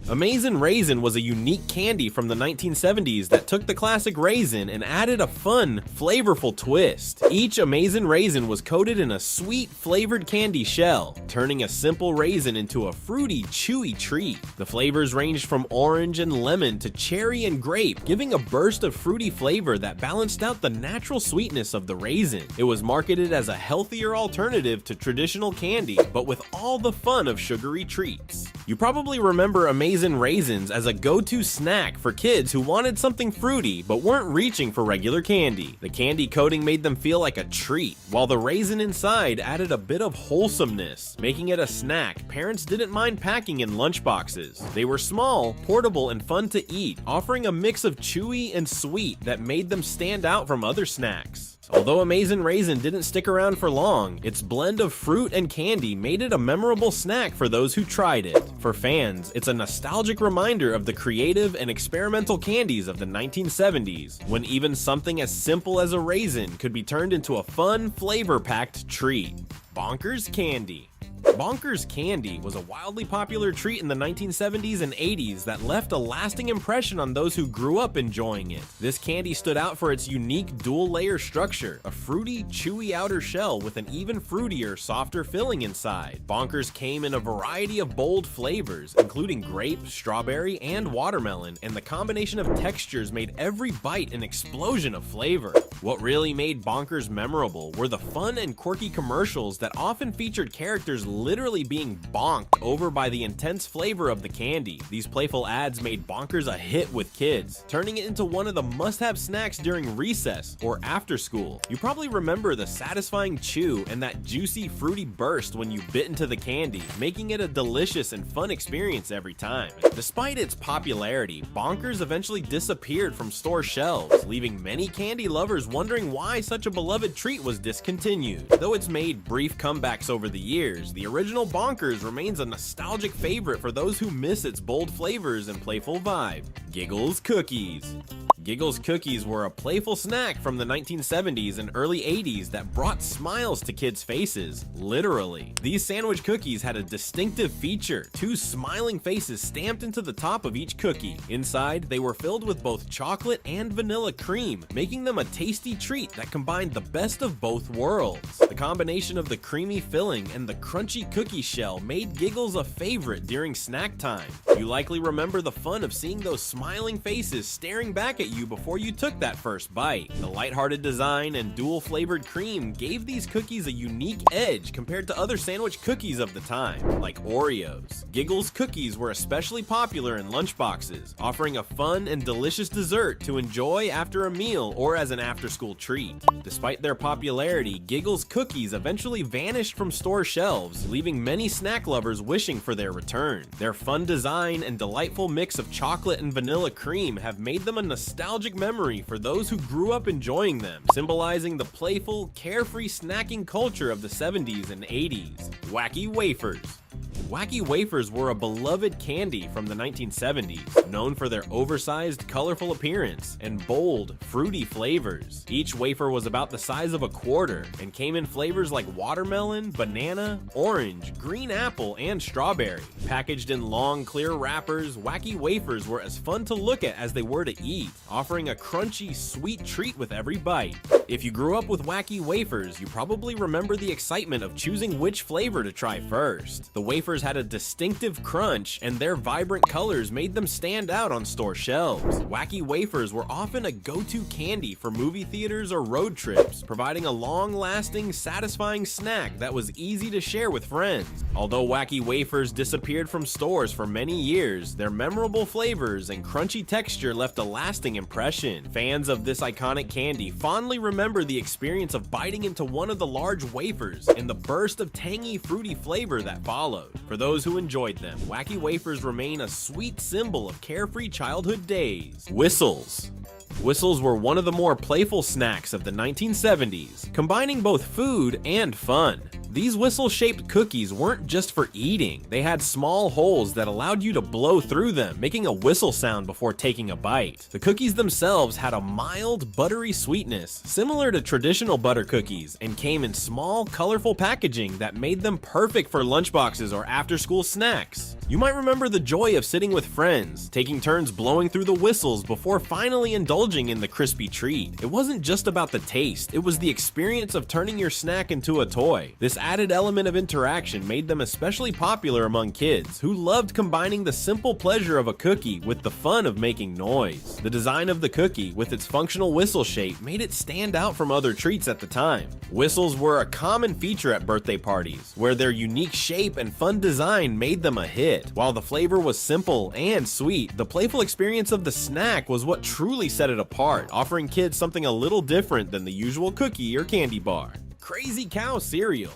Amazin' Raisin was a unique candy from the 1970s that took the classic raisin and added a fun, flavorful twist. Each Amazin' Raisin was coated in a sweet, flavored candy shell, turning a simple raisin into a fruity, chewy treat. The flavors ranged from orange and lemon to cherry and grape, giving a burst of fruity flavor that balanced out the natural sweetness of the raisin. It was marketed as a healthier alternative to traditional candy, but with all the fun of sugary treats. You probably remember Amazin' Raisins as a go-to snack for kids who wanted something fruity but weren't reaching for regular candy. The candy coating made them feel like a treat, while the raisin inside added a bit of wholesomeness, making it a snack parents didn't mind packing in lunchboxes. They were small, portable, and fun to eat, offering a mix of chewy and sweet that made them stand out from other snacks. Although Amazin' Raisin didn't stick around for long, its blend of fruit and candy made it a memorable snack for those who tried it. For fans, it's a nostalgic reminder of the creative and experimental candies of the 1970s, when even something as simple as a raisin could be turned into a fun, flavor-packed treat. Bonkers Candy. Bonkers Candy was a wildly popular treat in the 1970s and 80s that left a lasting impression on those who grew up enjoying it. This candy stood out for its unique dual-layer structure, a fruity, chewy outer shell with an even fruitier, softer filling inside. Bonkers came in a variety of bold flavors, including grape, strawberry, and watermelon, and the combination of textures made every bite an explosion of flavor. What really made Bonkers memorable were the fun and quirky commercials that often featured characters characters literally being bonked over by the intense flavor of the candy. These playful ads made Bonkers a hit with kids, turning it into one of the must-have snacks during recess or after school. You probably remember the satisfying chew and that juicy, fruity burst when you bit into the candy, making it a delicious and fun experience every time. Despite its popularity, Bonkers eventually disappeared from store shelves, leaving many candy lovers wondering why such a beloved treat was discontinued. Though it's made brief comebacks over the years, the original Bonkers remains a nostalgic favorite for those who miss its bold flavors and playful vibe. Giggles Cookies. Giggles Cookies were a playful snack from the 1970s and early 80s that brought smiles to kids' faces, literally. These sandwich cookies had a distinctive feature, two smiling faces stamped into the top of each cookie. Inside, they were filled with both chocolate and vanilla cream, making them a tasty treat that combined the best of both worlds. The combination of the creamy filling and the crunchy cookie shell made Giggles a favorite during snack time. You likely remember the fun of seeing those smiling faces staring back at you before you took that first bite. The lighthearted design and dual-flavored cream gave these cookies a unique edge compared to other sandwich cookies of the time, like Oreos. Giggles cookies were especially popular in lunchboxes, offering a fun and delicious dessert to enjoy after a meal or as an after-school treat. Despite their popularity, Giggles cookies eventually vanished from store shelves, leaving many snack lovers wishing for their return. Their fun design and delightful mix of chocolate and vanilla cream have made them a nostalgic memory for those who grew up enjoying them, symbolizing the playful, carefree snacking culture of the 70s and 80s. Wacky Wafers. Wacky Wafers were a beloved candy from the 1970s, known for their oversized, colorful appearance and bold, fruity flavors. Each wafer was about the size of a quarter and came in flavors like watermelon, banana, orange, green apple, and strawberry. Packaged in long, clear wrappers, Wacky Wafers were as fun to look at as they were to eat, offering a crunchy, sweet treat with every bite. If you grew up with Wacky Wafers, you probably remember the excitement of choosing which flavor to try first. The wafers had a distinctive crunch, and their vibrant colors made them stand out on store shelves. Wacky Wafers were often a go-to candy for movie theaters or road trips, providing a long-lasting, satisfying snack that was easy to share with friends. Although Wacky Wafers disappeared from stores for many years, their memorable flavors and crunchy texture left a lasting impression. Fans of this iconic candy fondly remember the experience of biting into one of the large wafers and the burst of tangy, fruity flavor that followed. For those who enjoyed them, Wacky Wafers remain a sweet symbol of carefree childhood days. Whistles. Whistles were one of the more playful snacks of the 1970s, combining both food and fun. These whistle-shaped cookies weren't just for eating. They had small holes that allowed you to blow through them, making a whistle sound before taking a bite. The cookies themselves had a mild, buttery sweetness, similar to traditional butter cookies, and came in small, colorful packaging that made them perfect for lunchboxes or after-school snacks. You might remember the joy of sitting with friends, taking turns blowing through the whistles before finally indulging in the crispy treat. It wasn't just about the taste, it was the experience of turning your snack into a toy. This added element of interaction made them especially popular among kids, who loved combining the simple pleasure of a cookie with the fun of making noise. The design of the cookie, with its functional whistle shape, made it stand out from other treats at the time. Whistles were a common feature at birthday parties, where their unique shape and fun design made them a hit. While the flavor was simple and sweet, the playful experience of the snack was what truly set it apart, offering kids something a little different than the usual cookie or candy bar. Crazy Cow cereal.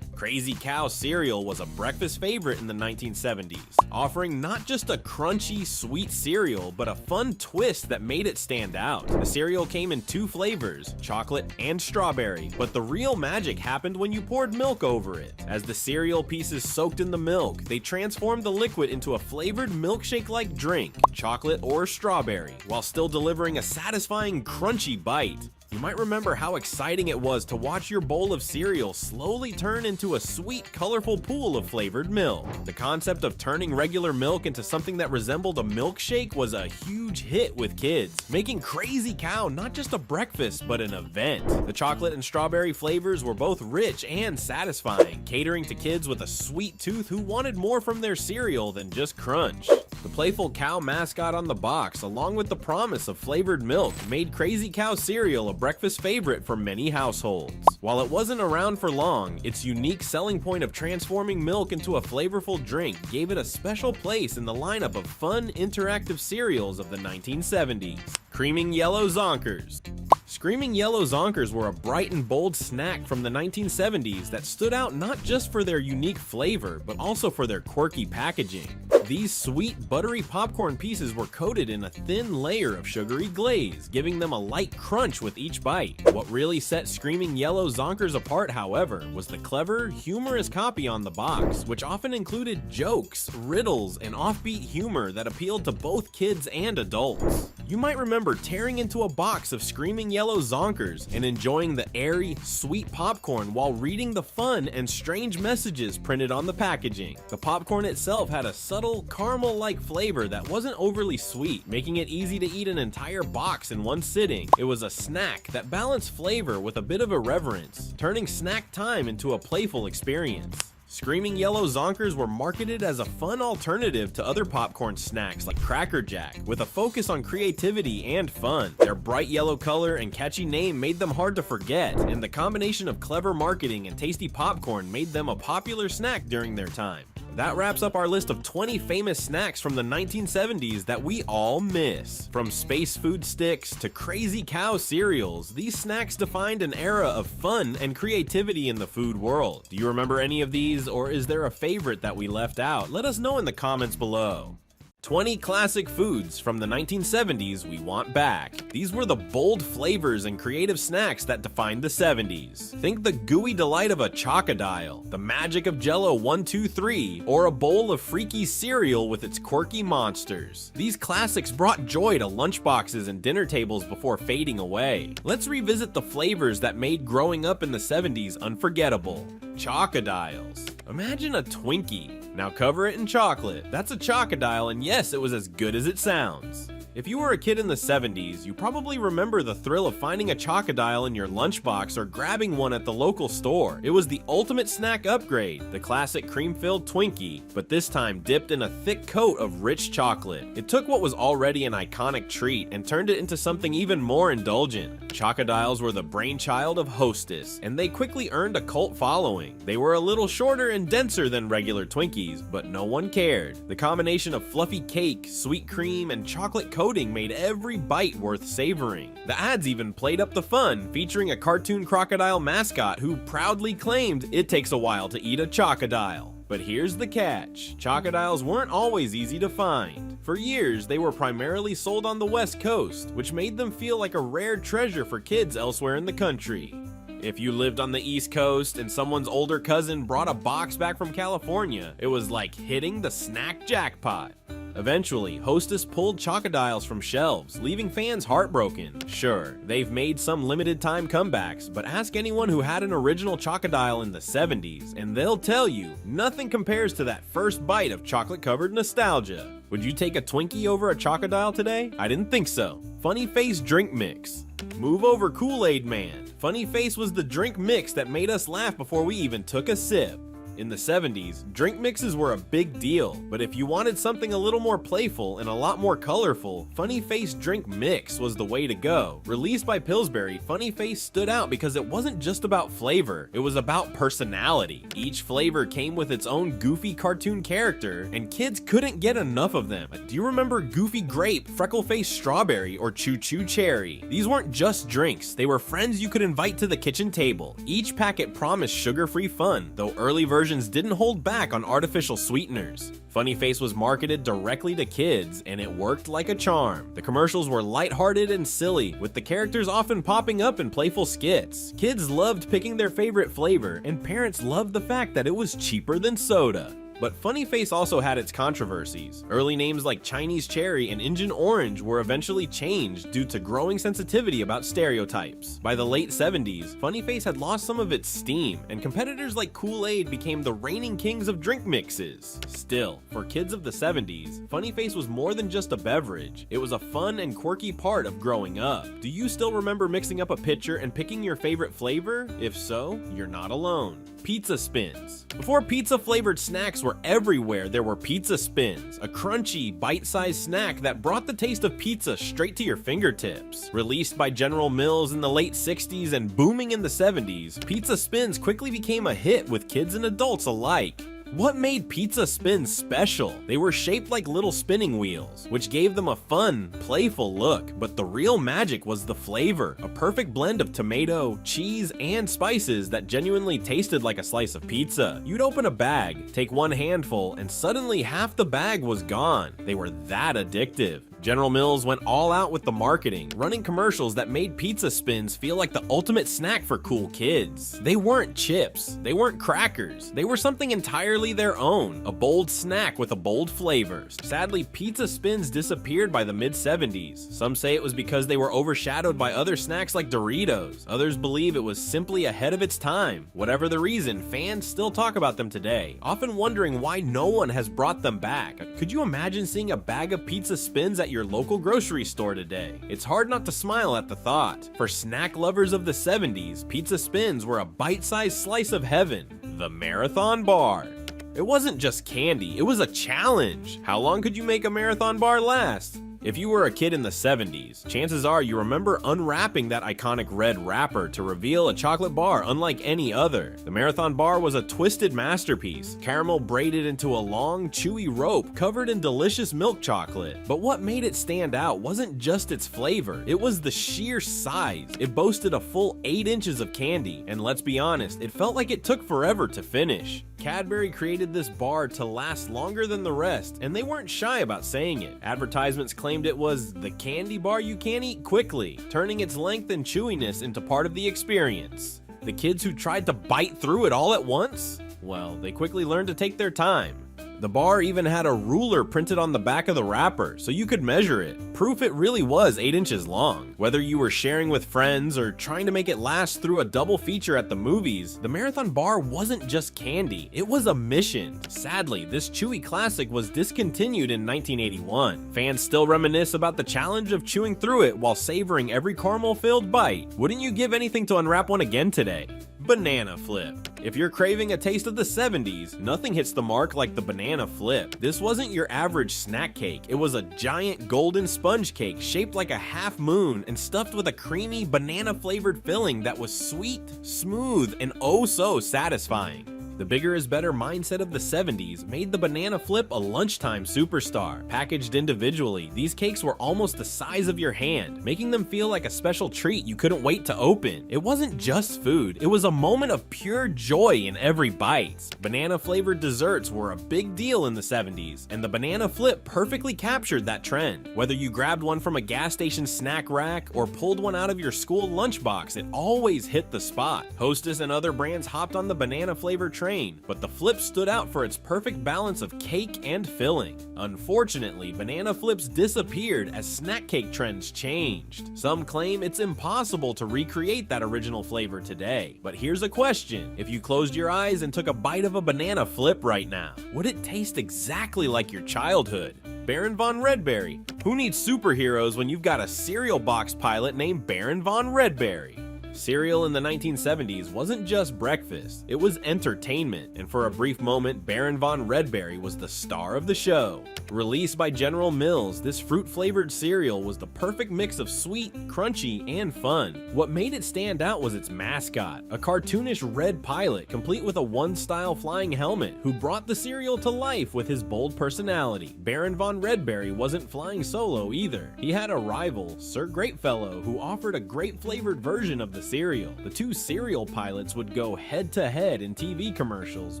Crazy Cow cereal was a breakfast favorite in the 1970s, offering not just a crunchy, sweet cereal, but a fun twist that made it stand out. The cereal came in two flavors, chocolate and strawberry, but the real magic happened when you poured milk over it. As the cereal pieces soaked in the milk, they transformed the liquid into a flavored milkshake-like drink, chocolate or strawberry, while still delivering a satisfying, crunchy bite. You might remember how exciting it was to watch your bowl of cereal slowly turn into a sweet, colorful pool of flavored milk. The concept of turning regular milk into something that resembled a milkshake was a huge hit with kids, making Crazy Cow not just a breakfast, but an event. The chocolate and strawberry flavors were both rich and satisfying, catering to kids with a sweet tooth who wanted more from their cereal than just crunch. The playful cow mascot on the box, along with the promise of flavored milk, made Crazy Cow cereal a breakfast favorite for many households. While it wasn't around for long, its unique selling point of transforming milk into a flavorful drink gave it a special place in the lineup of fun, interactive cereals of the 1970s. Screaming Yellow Zonkers. Screaming Yellow Zonkers were a bright and bold snack from the 1970s that stood out not just for their unique flavor, but also for their quirky packaging. These sweet, buttery popcorn pieces were coated in a thin layer of sugary glaze, giving them a light crunch with each bite. What really set Screaming Yellow Zonkers apart, however, was the clever, humorous copy on the box, which often included jokes, riddles, and offbeat humor that appealed to both kids and adults. You might remember tearing into a box of Screaming Yellow Zonkers and enjoying the airy, sweet popcorn while reading the fun and strange messages printed on the packaging. The popcorn itself had a subtle, caramel-like flavor that wasn't overly sweet, making it easy to eat an entire box in one sitting. It was a snack that balanced flavor with a bit of irreverence, turning snack time into a playful experience. Screaming Yellow Zonkers were marketed as a fun alternative to other popcorn snacks like Cracker Jack, with a focus on creativity and fun. Their bright yellow color and catchy name made them hard to forget, and the combination of clever marketing and tasty popcorn made them a popular snack during their time. That wraps up our list of 20 famous snacks from the 1970s that we all miss. From space food sticks to Crazy Cow cereals, these snacks defined an era of fun and creativity in the food world. Do you remember any of these, or is there a favorite that we left out? Let us know in the comments below. 20 classic foods from the 1970s we want back. These were the bold flavors and creative snacks that defined the 70s. Think the gooey delight of a chocodile, the magic of Jello 1, 2, 3, or a bowl of freaky cereal with its quirky monsters. These classics brought joy to lunchboxes and dinner tables before fading away. Let's revisit the flavors that made growing up in the 70s unforgettable. Chocodiles. Imagine a Twinkie. Now cover it in chocolate. That's a chocodile, and yes, it was as good as it sounds. If you were a kid in the 70s, you probably remember the thrill of finding a chocodile in your lunchbox or grabbing one at the local store. It was the ultimate snack upgrade, the classic cream-filled Twinkie, but this time dipped in a thick coat of rich chocolate. It took what was already an iconic treat and turned it into something even more indulgent. Chocodiles were the brainchild of Hostess, and they quickly earned a cult following. They were a little shorter and denser than regular Twinkies, but no one cared. The combination of fluffy cake, sweet cream, and chocolate coating made every bite worth savoring. The ads even played up the fun, featuring a cartoon crocodile mascot who proudly claimed it takes a while to eat a chocodile. But here's the catch. Chocodiles weren't always easy to find. For years, they were primarily sold on the West Coast, which made them feel like a rare treasure for kids elsewhere in the country. If you lived on the East Coast and someone's older cousin brought a box back from California, it was like hitting the snack jackpot. Eventually, Hostess pulled chocodiles from shelves, leaving fans heartbroken. Sure, they've made some limited time comebacks, but ask anyone who had an original chocodile in the 70s, and they'll tell you, nothing compares to that first bite of chocolate-covered nostalgia. Would you take a Twinkie over a chocodile today? I didn't think so. Funny Face Drink Mix. Move over Kool-Aid Man. Funny Face was the drink mix that made us laugh before we even took a sip. In the 70s, drink mixes were a big deal, but if you wanted something a little more playful and a lot more colorful, Funny Face Drink Mix was the way to go. Released by Pillsbury, Funny Face stood out because it wasn't just about flavor, it was about personality. Each flavor came with its own goofy cartoon character, and kids couldn't get enough of them. Do you remember Goofy Grape, Freckle Face Strawberry, or Choo Choo Cherry? These weren't just drinks, they were friends you could invite to the kitchen table. Each packet promised sugar-free fun, though early versions didn't hold back on artificial sweeteners. Funny Face was marketed directly to kids, and it worked like a charm. The commercials were lighthearted and silly, with the characters often popping up in playful skits. Kids loved picking their favorite flavor, and parents loved the fact that it was cheaper than soda. But Funny Face also had its controversies. Early names like Chinese Cherry and Injun Orange were eventually changed due to growing sensitivity about stereotypes. By the late 70s, Funny Face had lost some of its steam, and competitors like Kool-Aid became the reigning kings of drink mixes. Still, for kids of the 70s, Funny Face was more than just a beverage. It was a fun and quirky part of growing up. Do you still remember mixing up a pitcher and picking your favorite flavor? If so, you're not alone. Pizza Spins. Before pizza-flavored snacks were everywhere, there were Pizza Spins, a crunchy, bite-sized snack that brought the taste of pizza straight to your fingertips. Released by General Mills in the late 60s and booming in the 70s, Pizza Spins quickly became a hit with kids and adults alike. What made Pizza Spins special? They were shaped like little spinning wheels, which gave them a fun, playful look, but the real magic was the flavor, a perfect blend of tomato, cheese, and spices that genuinely tasted like a slice of pizza. You'd open a bag, take one handful, and suddenly half the bag was gone. They were that addictive. General Mills went all out with the marketing, running commercials that made Pizza Spins feel like the ultimate snack for cool kids. They weren't chips, they weren't crackers, they were something entirely their own, a bold snack with a bold flavor. Sadly, Pizza Spins disappeared by the mid-70s. Some say it was because they were overshadowed by other snacks like Doritos. Others believe it was simply ahead of its time. Whatever the reason, fans still talk about them today, often wondering why no one has brought them back. Could you imagine seeing a bag of Pizza Spins at your local grocery store today? It's hard not to smile at the thought. For snack lovers of the 70s, Pizza Spins were a bite-sized slice of heaven, the Marathon Bar. It wasn't just candy, it was a challenge. How long could you make a Marathon Bar last? If you were a kid in the 70s, chances are you remember unwrapping that iconic red wrapper to reveal a chocolate bar unlike any other. The Marathon Bar was a twisted masterpiece, caramel braided into a long, chewy rope covered in delicious milk chocolate. But what made it stand out wasn't just its flavor, it was the sheer size. It boasted a full 8 inches of candy, and let's be honest, it felt like it took forever to finish. Cadbury created this bar to last longer than the rest, and they weren't shy about saying it. Advertisements claimed it was the candy bar you can't eat quickly, turning its length and chewiness into part of the experience. The kids who tried to bite through it all at once? Well, they quickly learned to take their time. The bar even had a ruler printed on the back of the wrapper, so you could measure it. Proof it really was 8 inches long. Whether you were sharing with friends or trying to make it last through a double feature at the movies, the Marathon Bar wasn't just candy, it was a mission. Sadly, this chewy classic was discontinued in 1981. Fans still reminisce about the challenge of chewing through it while savoring every caramel-filled bite. Wouldn't you give anything to unwrap one again today? Banana Flip. If you're craving a taste of the 70s, nothing hits the mark like the banana flip. This wasn't your average snack cake, it was a giant golden sponge cake shaped like a half moon and stuffed with a creamy banana-flavored filling that was sweet, smooth, and oh so satisfying. The bigger is better mindset of the 70s made the banana flip a lunchtime superstar. Packaged individually, these cakes were almost the size of your hand, making them feel like a special treat you couldn't wait to open. It wasn't just food, it was a moment of pure joy in every bite. Banana-flavored desserts were a big deal in the 70s, and the banana flip perfectly captured that trend. Whether you grabbed one from a gas station snack rack or pulled one out of your school lunchbox, it always hit the spot. Hostess and other brands hopped on the banana-flavored train, but the flip stood out for its perfect balance of cake and filling. Unfortunately, banana flips disappeared as snack cake trends changed. Some claim it's impossible to recreate that original flavor today. But here's a question: if you closed your eyes and took a bite of a banana flip right now, would it taste exactly like your childhood? Baron von Redberry. Who needs superheroes when you've got a cereal box pilot named Baron von Redberry? Cereal in the 1970s wasn't just breakfast, it was entertainment, and for a brief moment, Baron von Redberry was the star of the show. Released by General Mills, this fruit-flavored cereal was the perfect mix of sweet, crunchy, and fun. What made it stand out was its mascot, a cartoonish red pilot complete with a one-style flying helmet who brought the cereal to life with his bold personality. Baron von Redberry wasn't flying solo either. He had a rival, Sir Grapefellow, who offered a grape-flavored version of the cereal. The two cereal pilots would go head-to-head in TV commercials,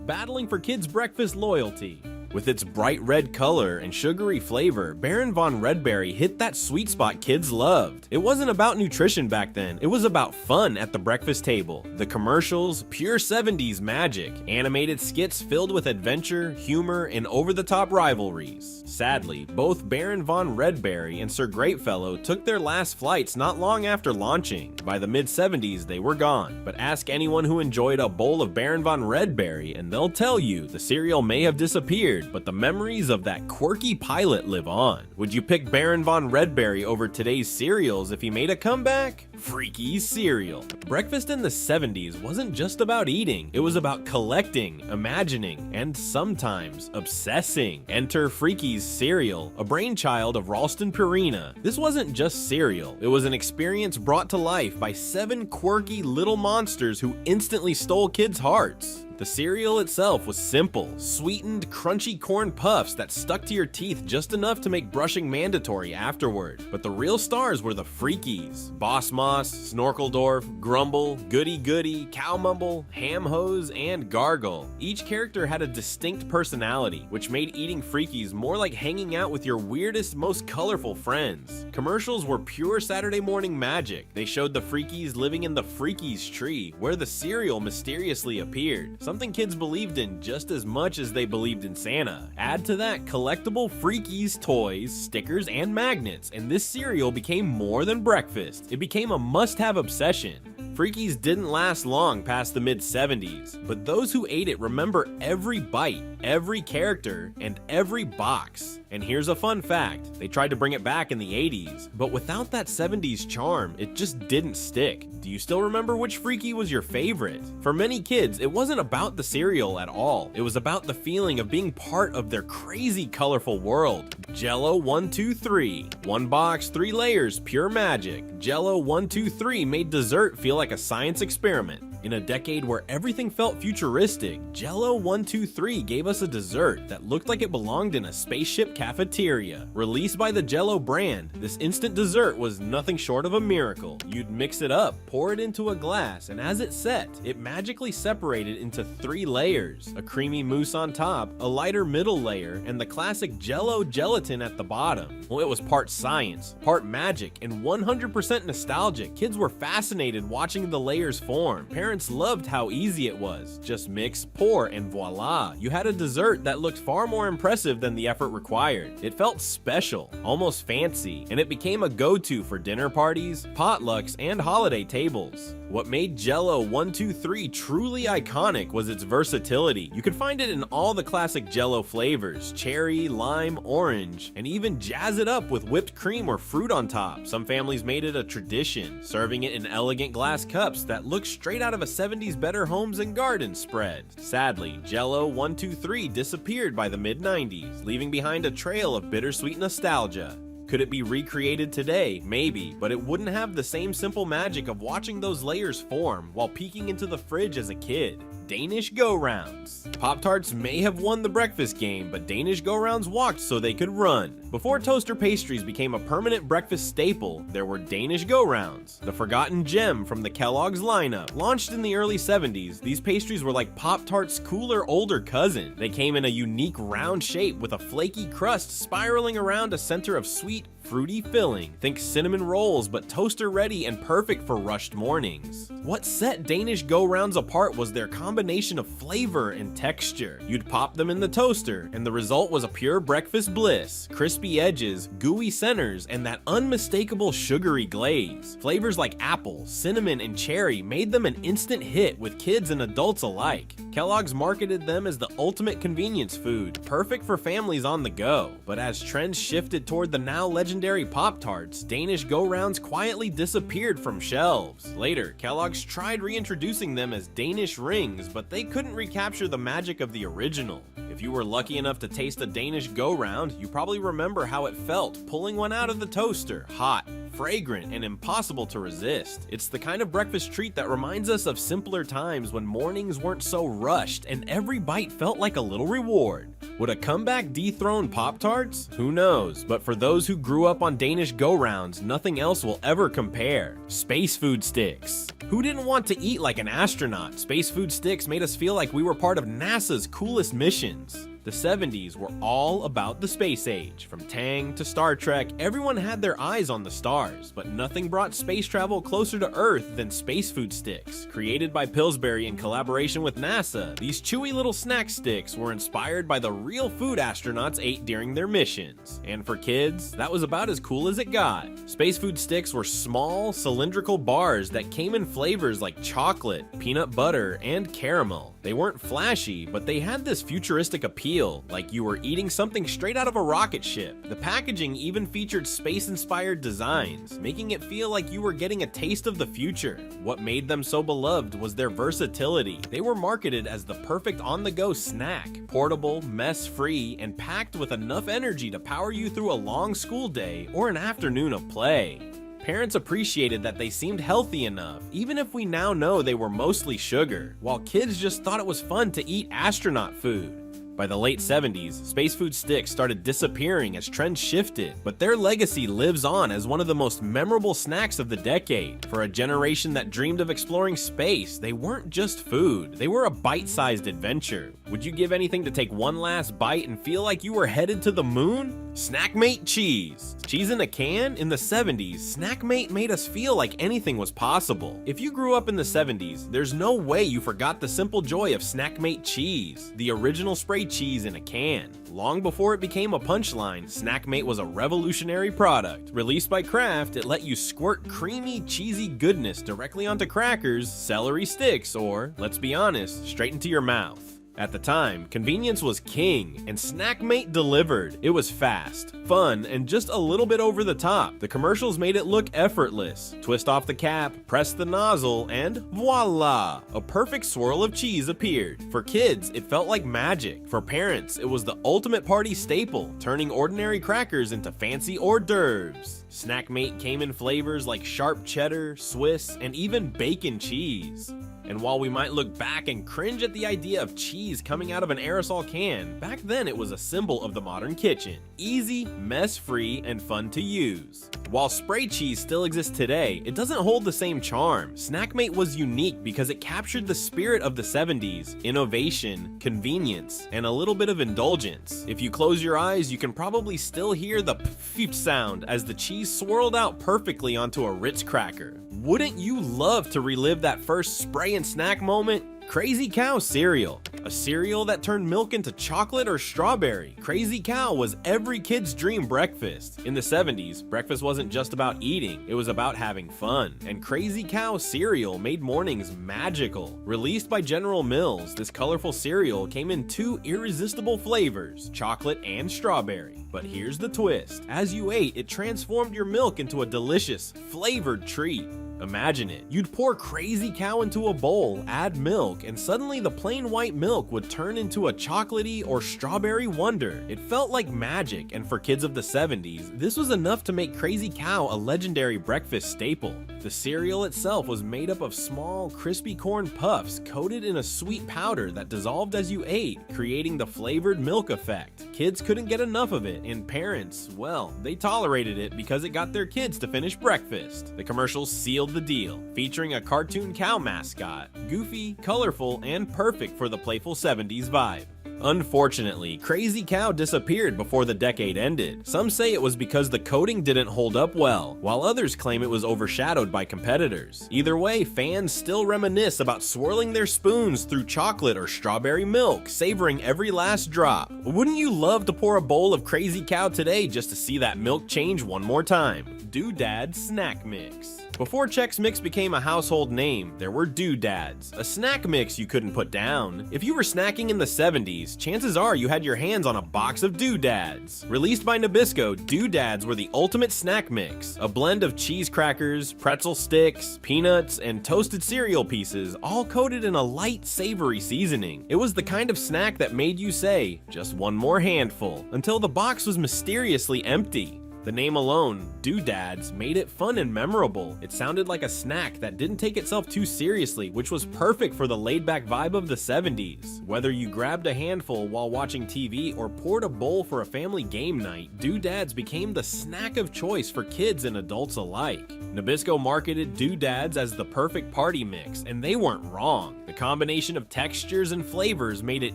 battling for kids' breakfast loyalty. With its bright red color and sugary flavor, Baron von Redberry hit that sweet spot kids loved. It wasn't about nutrition back then, it was about fun at the breakfast table. The commercials, pure 70s magic, animated skits filled with adventure, humor, and over-the-top rivalries. Sadly, both Baron von Redberry and Sir Grapefellow took their last flights not long after launching. By the mid-70s, they were gone, but ask anyone who enjoyed a bowl of Baron von Redberry and they'll tell you the cereal may have disappeared, disappeared, but the memories of that quirky pilot live on. Would you pick Baron von Redberry over today's cereals if he made a comeback? Freaky cereal. Breakfast in the 70s wasn't just about eating, it was about collecting, imagining, and sometimes obsessing. Enter Freaky's cereal, a brainchild of Ralston Purina. This wasn't just cereal, it was an experience brought to life by 7 quirky little monsters who instantly stole kids' hearts. The cereal itself was simple, sweetened, crunchy corn puffs that stuck to your teeth just enough to make brushing mandatory afterward. But the real stars were the Freakies. Boss Moss, Snorkeldorf, Grumble, Goody Goody, Cow Mumble, Ham Hose, and Gargle. Each character had a distinct personality, which made eating Freakies more like hanging out with your weirdest, most colorful friends. Commercials were pure Saturday morning magic. They showed the Freakies living in the Freakies tree, where the cereal mysteriously appeared. Something kids believed in just as much as they believed in Santa. Add to that collectible Freakies toys, stickers, and magnets, and this cereal became more than breakfast. It became a must-have obsession. Freakies didn't last long past the mid-70s, but those who ate it remember every bite, every character, and every box. And here's a fun fact, they tried to bring it back in the 80s, but without that 70s charm, it just didn't stick. Do you still remember which Freaky was your favorite? For many kids, it wasn't about the cereal at all. It was about the feeling of being part of their crazy, colorful world. Jello 1, 2, 3. 1 box, 3 layers, pure magic. Jello 1, 2, 3 made dessert feel like a science experiment. In a decade where everything felt futuristic, Jello 1, 2, 3 gave us a dessert that looked like it belonged in a spaceship cafeteria. Released by the Jello brand, this instant dessert was nothing short of a miracle. You'd mix it up, pour it into a glass, and as it set, it magically separated into 3 layers. A creamy mousse on top, a lighter middle layer, and the classic Jello gelatin at the bottom. Well, it was part science, part magic, and 100% nostalgic. Kids were fascinated watching the layers form. Parents loved how easy it was. Just mix, pour, and voila, you had a dessert that looked far more impressive than the effort required. It felt special, almost fancy, and it became a go-to for dinner parties, potlucks, and holiday tables. What made Jello 1, 2, 3 truly iconic was its versatility. You could find it in all the classic Jello flavors, cherry, lime, orange, and even jazz it up with whipped cream or fruit on top. Some families made it a tradition, serving it in elegant glass cups that looked straight out of a 70s Better Homes and Gardens spread. Sadly, Jello 1, 2, 3 disappeared by the mid-90s, leaving behind a trail of bittersweet nostalgia. Could it be recreated today? Maybe, but it wouldn't have the same simple magic of watching those layers form while peeking into the fridge as a kid. Danish go-rounds. Pop-Tarts may have won the breakfast game, but Danish go-rounds walked so they could run. Before toaster pastries became a permanent breakfast staple, there were Danish go-rounds, the forgotten gem from the Kellogg's lineup. Launched in the early 70s, these pastries were like Pop-Tart's cooler older cousin. They came in a unique round shape with a flaky crust spiraling around a center of sweet, fruity filling. Think cinnamon rolls, but toaster ready and perfect for rushed mornings. What set Danish go-rounds apart was their combination of flavor and texture. You'd pop them in the toaster, and the result was a pure breakfast bliss. Crispy edges, gooey centers, and that unmistakable sugary glaze. Flavors like apple, cinnamon, and cherry made them an instant hit with kids and adults alike. Kellogg's marketed them as the ultimate convenience food, perfect for families on the go. But as trends shifted toward the now legendary Pop-Tarts, Danish go-rounds quietly disappeared from shelves. Later, Kellogg's tried reintroducing them as Danish rings, but they couldn't recapture the magic of the original. If you were lucky enough to taste a Danish go-round, you probably remember how it felt pulling one out of the toaster, hot, fragrant, and impossible to resist. It's the kind of breakfast treat that reminds us of simpler times when mornings weren't so rushed and every bite felt like a little reward. Would a comeback dethrone Pop-Tarts? Who knows, but for those who grew up on Danish go-rounds, nothing else will ever compare. Space food sticks. Who didn't want to eat like an astronaut? Space food sticks made us feel like we were part of NASA's coolest missions. The 70s were all about the space age. From Tang to Star Trek, everyone had their eyes on the stars, but nothing brought space travel closer to Earth than space food sticks. Created by Pillsbury in collaboration with NASA, these chewy little snack sticks were inspired by the real food astronauts ate during their missions. And for kids, that was about as cool as it got. Space food sticks were small, cylindrical bars that came in flavors like chocolate, peanut butter, and caramel. They weren't flashy, but they had this futuristic appeal. feel like you were eating something straight out of a rocket ship. The packaging even featured space-inspired designs, making it feel like you were getting a taste of the future. What made them so beloved was their versatility. They were marketed as the perfect on-the-go snack, portable, mess-free, and packed with enough energy to power you through a long school day or an afternoon of play. Parents appreciated that they seemed healthy enough, even if we now know they were mostly sugar, while kids just thought it was fun to eat astronaut food. By the late 70s, space food sticks started disappearing as trends shifted, but their legacy lives on as one of the most memorable snacks of the decade. For a generation that dreamed of exploring space, they weren't just food, they were a bite-sized adventure. Would you give anything to take one last bite and feel like you were headed to the moon? Snackmate cheese. Cheese in a can? In the 70s, Snackmate made us feel like anything was possible. If you grew up in the 70s, there's no way you forgot the simple joy of Snackmate cheese, the original spray cheese in a can. Long before it became a punchline, Snackmate was a revolutionary product. Released by Kraft, it let you squirt creamy, cheesy goodness directly onto crackers, celery sticks, or, let's be honest, straight into your mouth. At the time, convenience was king, and Snackmate delivered. It was fast, fun, and just a little bit over the top. The commercials made it look effortless. Twist off the cap, press the nozzle, and voila! A perfect swirl of cheese appeared. For kids, it felt like magic. For parents, it was the ultimate party staple, turning ordinary crackers into fancy hors d'oeuvres. Snackmate came in flavors like sharp cheddar, Swiss, and even bacon cheese. And while we might look back and cringe at the idea of cheese coming out of an aerosol can, back then it was a symbol of the modern kitchen. Easy, mess-free, and fun to use. While spray cheese still exists today, it doesn't hold the same charm. Snackmate was unique because it captured the spirit of the 70s, innovation, convenience, and a little bit of indulgence. If you close your eyes, you can probably still hear the pfft sound as the cheese swirled out perfectly onto a Ritz cracker. Wouldn't you love to relive that first spray and snack moment? Crazy Cow cereal. A cereal that turned milk into chocolate or strawberry. Crazy Cow was every kid's dream breakfast. In the 70s, breakfast wasn't just about eating, it was about having fun. And Crazy Cow cereal made mornings magical. Released by General Mills, this colorful cereal came in two irresistible flavors, chocolate and strawberry. But here's the twist. As you ate, it transformed your milk into a delicious, flavored treat. Imagine it. You'd pour Crazy Cow into a bowl, add milk, and suddenly the plain white milk would turn into a chocolatey or strawberry wonder. It felt like magic, and for kids of the 70s, this was enough to make Crazy Cow a legendary breakfast staple. The cereal itself was made up of small, crispy corn puffs coated in a sweet powder that dissolved as you ate, creating the flavored milk effect. Kids couldn't get enough of it, and parents, well, they tolerated it because it got their kids to finish breakfast. The commercials sealed the deal, featuring a cartoon cow mascot, goofy, colorful, and perfect for the playful 70s vibe. Unfortunately, Crazy Cow disappeared before the decade ended. Some say it was because the coating didn't hold up well, while others claim it was overshadowed by competitors. Either way, fans still reminisce about swirling their spoons through chocolate or strawberry milk, savoring every last drop. Wouldn't you love to pour a bowl of Crazy Cow today just to see that milk change one more time? Doodad Snack Mix. Before Chex Mix became a household name, there were doodads, a snack mix you couldn't put down. If you were snacking in the 70s, chances are you had your hands on a box of doodads. Released by Nabisco, doodads were the ultimate snack mix, a blend of cheese crackers, pretzel sticks, peanuts, and toasted cereal pieces, all coated in a light, savory seasoning. It was the kind of snack that made you say, just one more handful, until the box was mysteriously empty. The name alone, Doodads, made it fun and memorable. It sounded like a snack that didn't take itself too seriously, which was perfect for the laid-back vibe of the 70s. Whether you grabbed a handful while watching TV or poured a bowl for a family game night, Doodads became the snack of choice for kids and adults alike. Nabisco marketed Doodads as the perfect party mix, and they weren't wrong. The combination of textures and flavors made it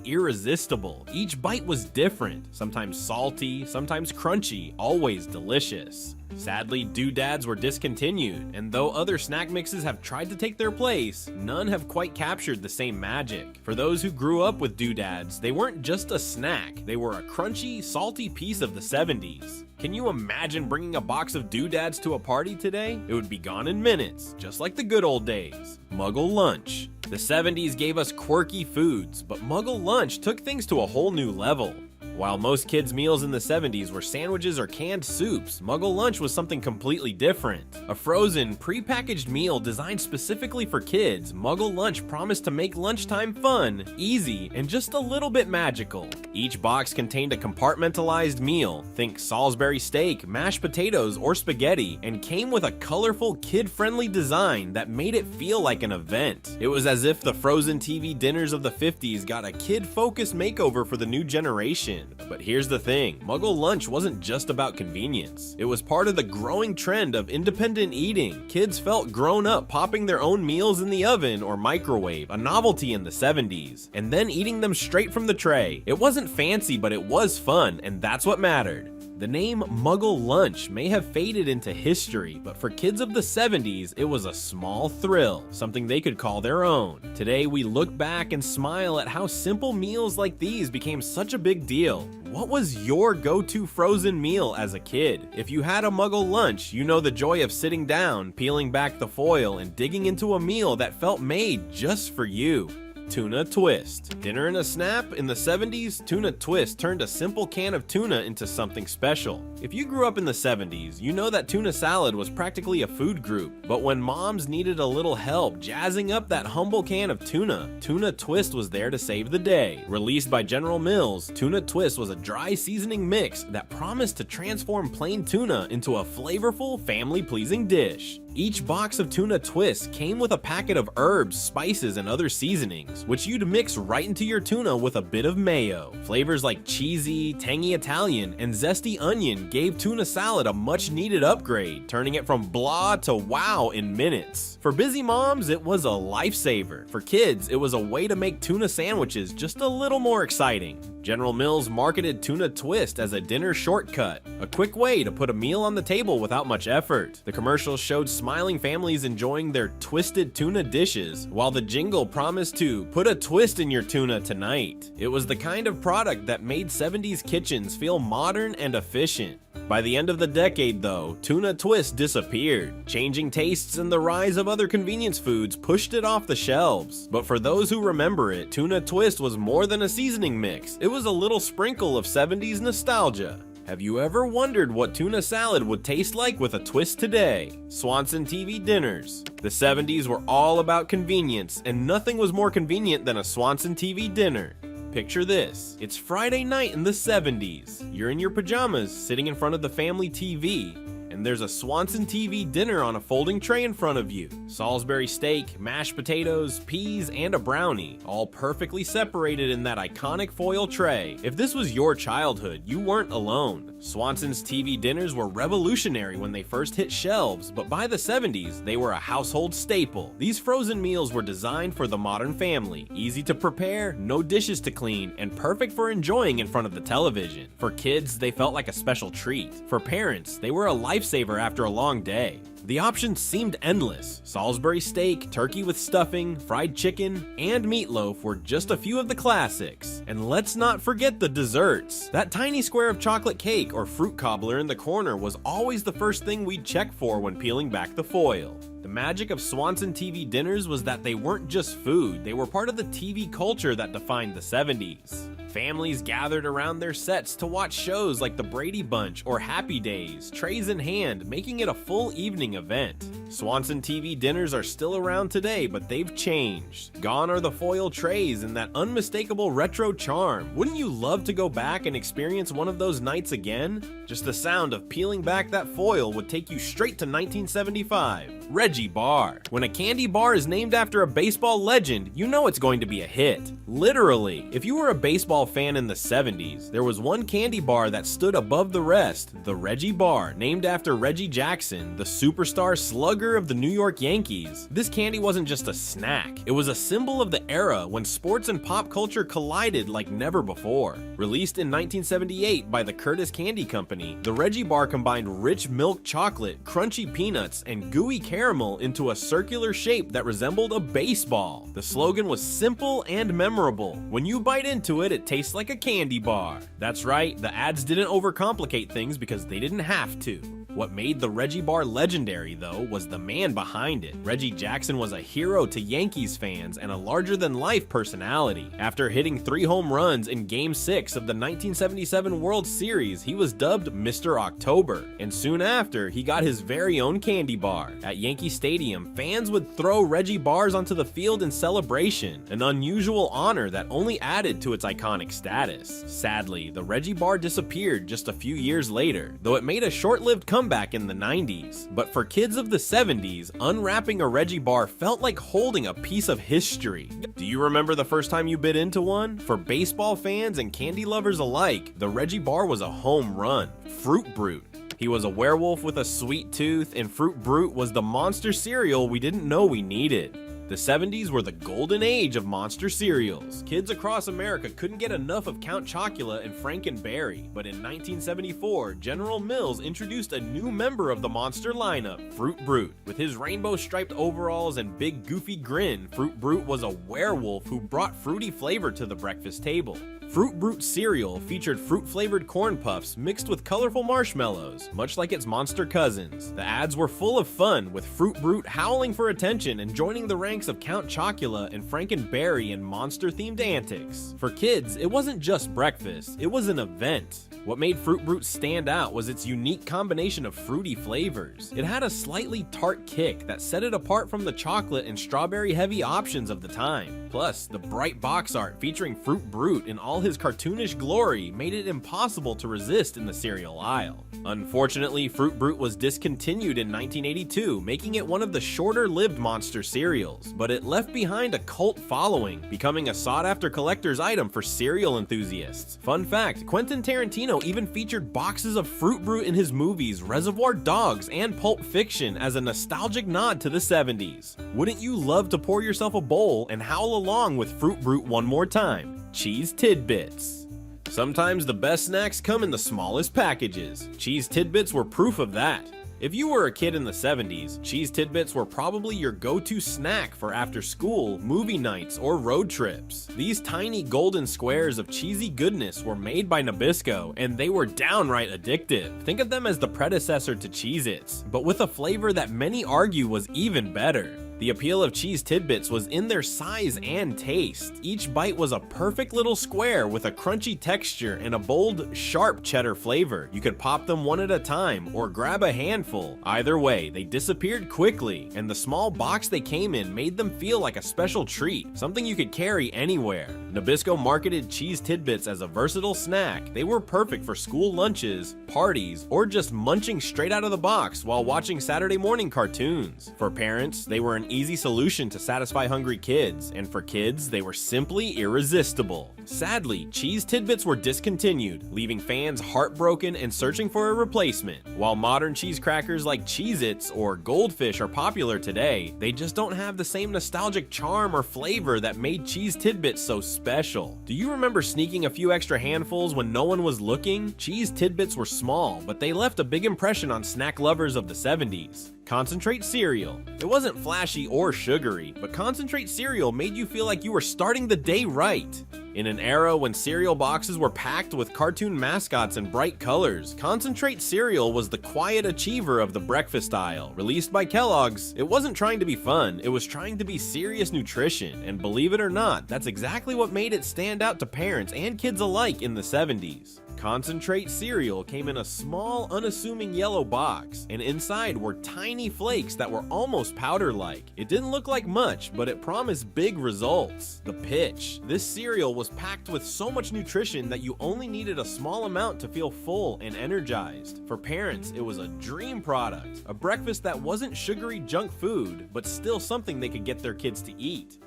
irresistible. Each bite was different, sometimes salty, sometimes crunchy, always delicious. delicious. Sadly, doodads were discontinued, and though other snack mixes have tried to take their place, none have quite captured the same magic. For those who grew up with doodads, they weren't just a snack, they were a crunchy, salty piece of the 70s. Can you imagine bringing a box of doodads to a party today? It would be gone in minutes, just like the good old days. Muggle lunch. The 70s gave us quirky foods, but Muggle lunch took things to a whole new level. While most kids' meals in the 70s were sandwiches or canned soups, Muggle lunch was something completely different. A frozen, pre-packaged meal designed specifically for kids, Muggle lunch promised to make lunchtime fun, easy, and just a little bit magical. Each box contained a compartmentalized meal, think Salisbury steak, mashed potatoes, or spaghetti, and came with a colorful, kid-friendly design that made it feel like an event. It was as if the frozen TV dinners of the 50s got a kid-focused makeover for the new generation. But here's the thing, Muggle lunch wasn't just about convenience. It was part of the growing trend of independent eating. Kids felt grown up popping their own meals in the oven or microwave, a novelty in the 70s, and then eating them straight from the tray. It wasn't fancy, but it was fun, and that's what mattered. The name Muggle lunch may have faded into history, but for kids of the 70s, it was a small thrill, something they could call their own. Today, we look back and smile at how simple meals like these became such a big deal. What was your go-to frozen meal as a kid? If you had a Muggle lunch, you know the joy of sitting down, peeling back the foil, and digging into a meal that felt made just for you. Tuna twist. Dinner and a snap? In the 70s, tuna twist turned a simple can of tuna into something special. If you grew up in the 70s, you know that tuna salad was practically a food group. But when moms needed a little help jazzing up that humble can of tuna, tuna twist was there to save the day. Released by General Mills, tuna twist was a dry seasoning mix that promised to transform plain tuna into a flavorful, family-pleasing dish. Each box of tuna twists came with a packet of herbs, spices, and other seasonings, which you'd mix right into your tuna with a bit of mayo. Flavors like cheesy, tangy Italian, and zesty onion gave tuna salad a much-needed upgrade, turning it from blah to wow in minutes. For busy moms, it was a lifesaver. For kids, it was a way to make tuna sandwiches just a little more exciting. General Mills marketed tuna twist as a dinner shortcut, a quick way to put a meal on the table without much effort. The commercials showed smiling families enjoying their twisted tuna dishes, while the jingle promised to put a twist in your tuna tonight. It was the kind of product that made 70s kitchens feel modern and efficient. By the end of the decade, though, tuna twist disappeared. Changing tastes and the rise of other convenience foods pushed it off the shelves. But for those who remember it, tuna twist was more than a seasoning mix. It was a little sprinkle of 70s nostalgia. Have you ever wondered what tuna salad would taste like with a twist today? Swanson TV dinners. The 70s were all about convenience, and nothing was more convenient than a Swanson TV dinner. Picture this. It's Friday night in the 70s. You're in your pajamas, sitting in front of the family TV, and there's a Swanson TV dinner on a folding tray in front of you. Salisbury steak, mashed potatoes, peas, and a brownie, all perfectly separated in that iconic foil tray. If this was your childhood, you weren't alone. Swanson's TV dinners were revolutionary when they first hit shelves, but by the 70s, they were a household staple. These frozen meals were designed for the modern family, easy to prepare, no dishes to clean, and perfect for enjoying in front of the television. For kids, they felt like a special treat. For parents, they were a lifesaver after a long day. The options seemed endless. Salisbury steak, turkey with stuffing, fried chicken, and meatloaf were just a few of the classics. And let's not forget the desserts. That tiny square of chocolate cake or fruit cobbler in the corner was always the first thing we'd check for when peeling back the foil. The magic of Swanson TV dinners was that they weren't just food, they were part of the TV culture that defined the 70s. Families gathered around their sets to watch shows like The Brady Bunch or Happy Days, trays in hand, making it a full evening event. Swanson TV dinners are still around today, but they've changed. Gone are the foil trays and that unmistakable retro charm. Wouldn't you love to go back and experience one of those nights again? Just the sound of peeling back that foil would take you straight to 1975. Reggie Bar. When a candy bar is named after a baseball legend, you know it's going to be a hit. Literally. If you were a baseball baseball fan in the 70s, there was one candy bar that stood above the rest, the Reggie Bar, named after Reggie Jackson, the superstar slugger of the New York Yankees. This candy wasn't just a snack, it was a symbol of the era when sports and pop culture collided like never before. Released in 1978 by the Curtis Candy Company, the Reggie Bar combined rich milk chocolate, crunchy peanuts, and gooey caramel into a circular shape that resembled a baseball. The slogan was simple and memorable. When you bite into it, it tastes like a candy bar. That's right, the ads didn't overcomplicate things because they didn't have to. What made the Reggie Bar legendary, though, was the man behind it. Reggie Jackson was a hero to Yankees fans and a larger-than-life personality. After hitting 3 home runs in Game 6 of the 1977 World Series, he was dubbed Mr. October, and soon after, he got his very own candy bar. At Yankee Stadium, fans would throw Reggie Bars onto the field in celebration, an unusual honor that only added to its iconic status. Sadly, the Reggie Bar disappeared just a few years later, though it made a short-lived comeback in the 90s. But for kids of the 70s, unwrapping a Reggie Bar felt like holding a piece of history. Do you remember the first time you bit into one? For baseball fans and candy lovers alike, the Reggie Bar was a home run. Fruit Brute. He was a werewolf with a sweet tooth, and Fruit Brute was the monster cereal we didn't know we needed. The 70s were the golden age of monster cereals. Kids across America couldn't get enough of Count Chocula and Frankenberry, but in 1974, General Mills introduced a new member of the monster lineup, Fruit Brute. With his rainbow-striped overalls and big goofy grin, Fruit Brute was a werewolf who brought fruity flavor to the breakfast table. Fruit Brute cereal featured fruit-flavored corn puffs mixed with colorful marshmallows, much like its monster cousins. The ads were full of fun, with Fruit Brute howling for attention and joining the ranks of Count Chocula and Frankenberry in monster-themed antics. For kids, it wasn't just breakfast, it was an event. What made Fruit Brute stand out was its unique combination of fruity flavors. It had a slightly tart kick that set it apart from the chocolate and strawberry-heavy options of the time. Plus, the bright box art featuring Fruit Brute in all his cartoonish glory made it impossible to resist in the cereal aisle. Unfortunately, Fruit Brute was discontinued in 1982, making it one of the shorter-lived monster cereals, but it left behind a cult following, becoming a sought-after collector's item for cereal enthusiasts. Fun fact, Quentin Tarantino even featured boxes of Fruit Brute in his movies Reservoir Dogs and Pulp Fiction as a nostalgic nod to the 70s. Wouldn't you love to pour yourself a bowl and howl along with Fruit Brute one more time? Cheese Tidbits. Sometimes the best snacks come in the smallest packages. Cheese Tidbits were proof of that. If you were a kid in the 70s, Cheese Tidbits were probably your go-to snack for after school, movie nights, or road trips. These tiny golden squares of cheesy goodness were made by Nabisco, and they were downright addictive. Think of them as the predecessor to Cheez-Its, but with a flavor that many argue was even better. The appeal of Cheese Tidbits was in their size and taste. Each bite was a perfect little square with a crunchy texture and a bold, sharp cheddar flavor. You could pop them one at a time or grab a handful. Either way, they disappeared quickly, and the small box they came in made them feel like a special treat, something you could carry anywhere. Nabisco marketed Cheese Tidbits as a versatile snack. They were perfect for school lunches, parties, or just munching straight out of the box while watching Saturday morning cartoons. For parents, they were an easy solution to satisfy hungry kids, and for kids, they were simply irresistible. Sadly, Cheese Tidbits were discontinued, leaving fans heartbroken and searching for a replacement. While modern cheese crackers like Cheez-Its or Goldfish are popular today, they just don't have the same nostalgic charm or flavor that made Cheese Tidbits so special. Do you remember sneaking a few extra handfuls when no one was looking? Cheese Tidbits were small, but they left a big impression on snack lovers of the 70s. Concentrate cereal. It wasn't flashy or sugary, but concentrate cereal made you feel like you were starting the day right. In an era when cereal boxes were packed with cartoon mascots and bright colors, Concentrate cereal was the quiet achiever of the breakfast aisle. Released by Kellogg's, it wasn't trying to be fun, it was trying to be serious nutrition, and believe it or not, that's exactly what made it stand out to parents and kids alike in the 70s. Concentrate cereal came in a small, unassuming yellow box, and inside were tiny flakes that were almost powder-like. It didn't look like much, but it promised big results. The pitch. This cereal was packed with so much nutrition that you only needed a small amount to feel full and energized. For parents, it was a dream product, a breakfast that wasn't sugary junk food, but still something they could get their kids to eat.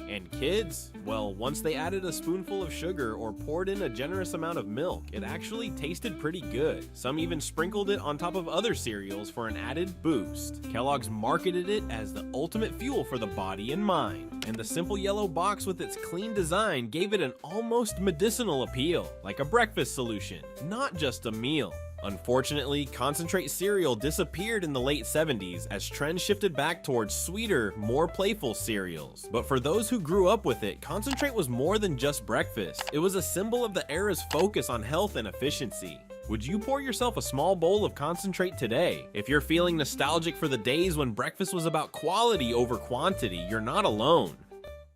And kids? Well, once they added a spoonful of sugar or poured in a generous amount of milk, it actually tasted pretty good. Some even sprinkled it on top of other cereals for an added boost. Kellogg's marketed it as the ultimate fuel for the body and mind. And the simple yellow box with its clean design gave it an almost medicinal appeal, like a breakfast solution, not just a meal. Unfortunately, concentrate cereal disappeared in the late 70s as trends shifted back towards sweeter, more playful cereals. But for those who grew up with it, concentrate was more than just breakfast. It was a symbol of the era's focus on health and efficiency. Would you pour yourself a small bowl of concentrate today? If you're feeling nostalgic for the days when breakfast was about quality over quantity, you're not alone.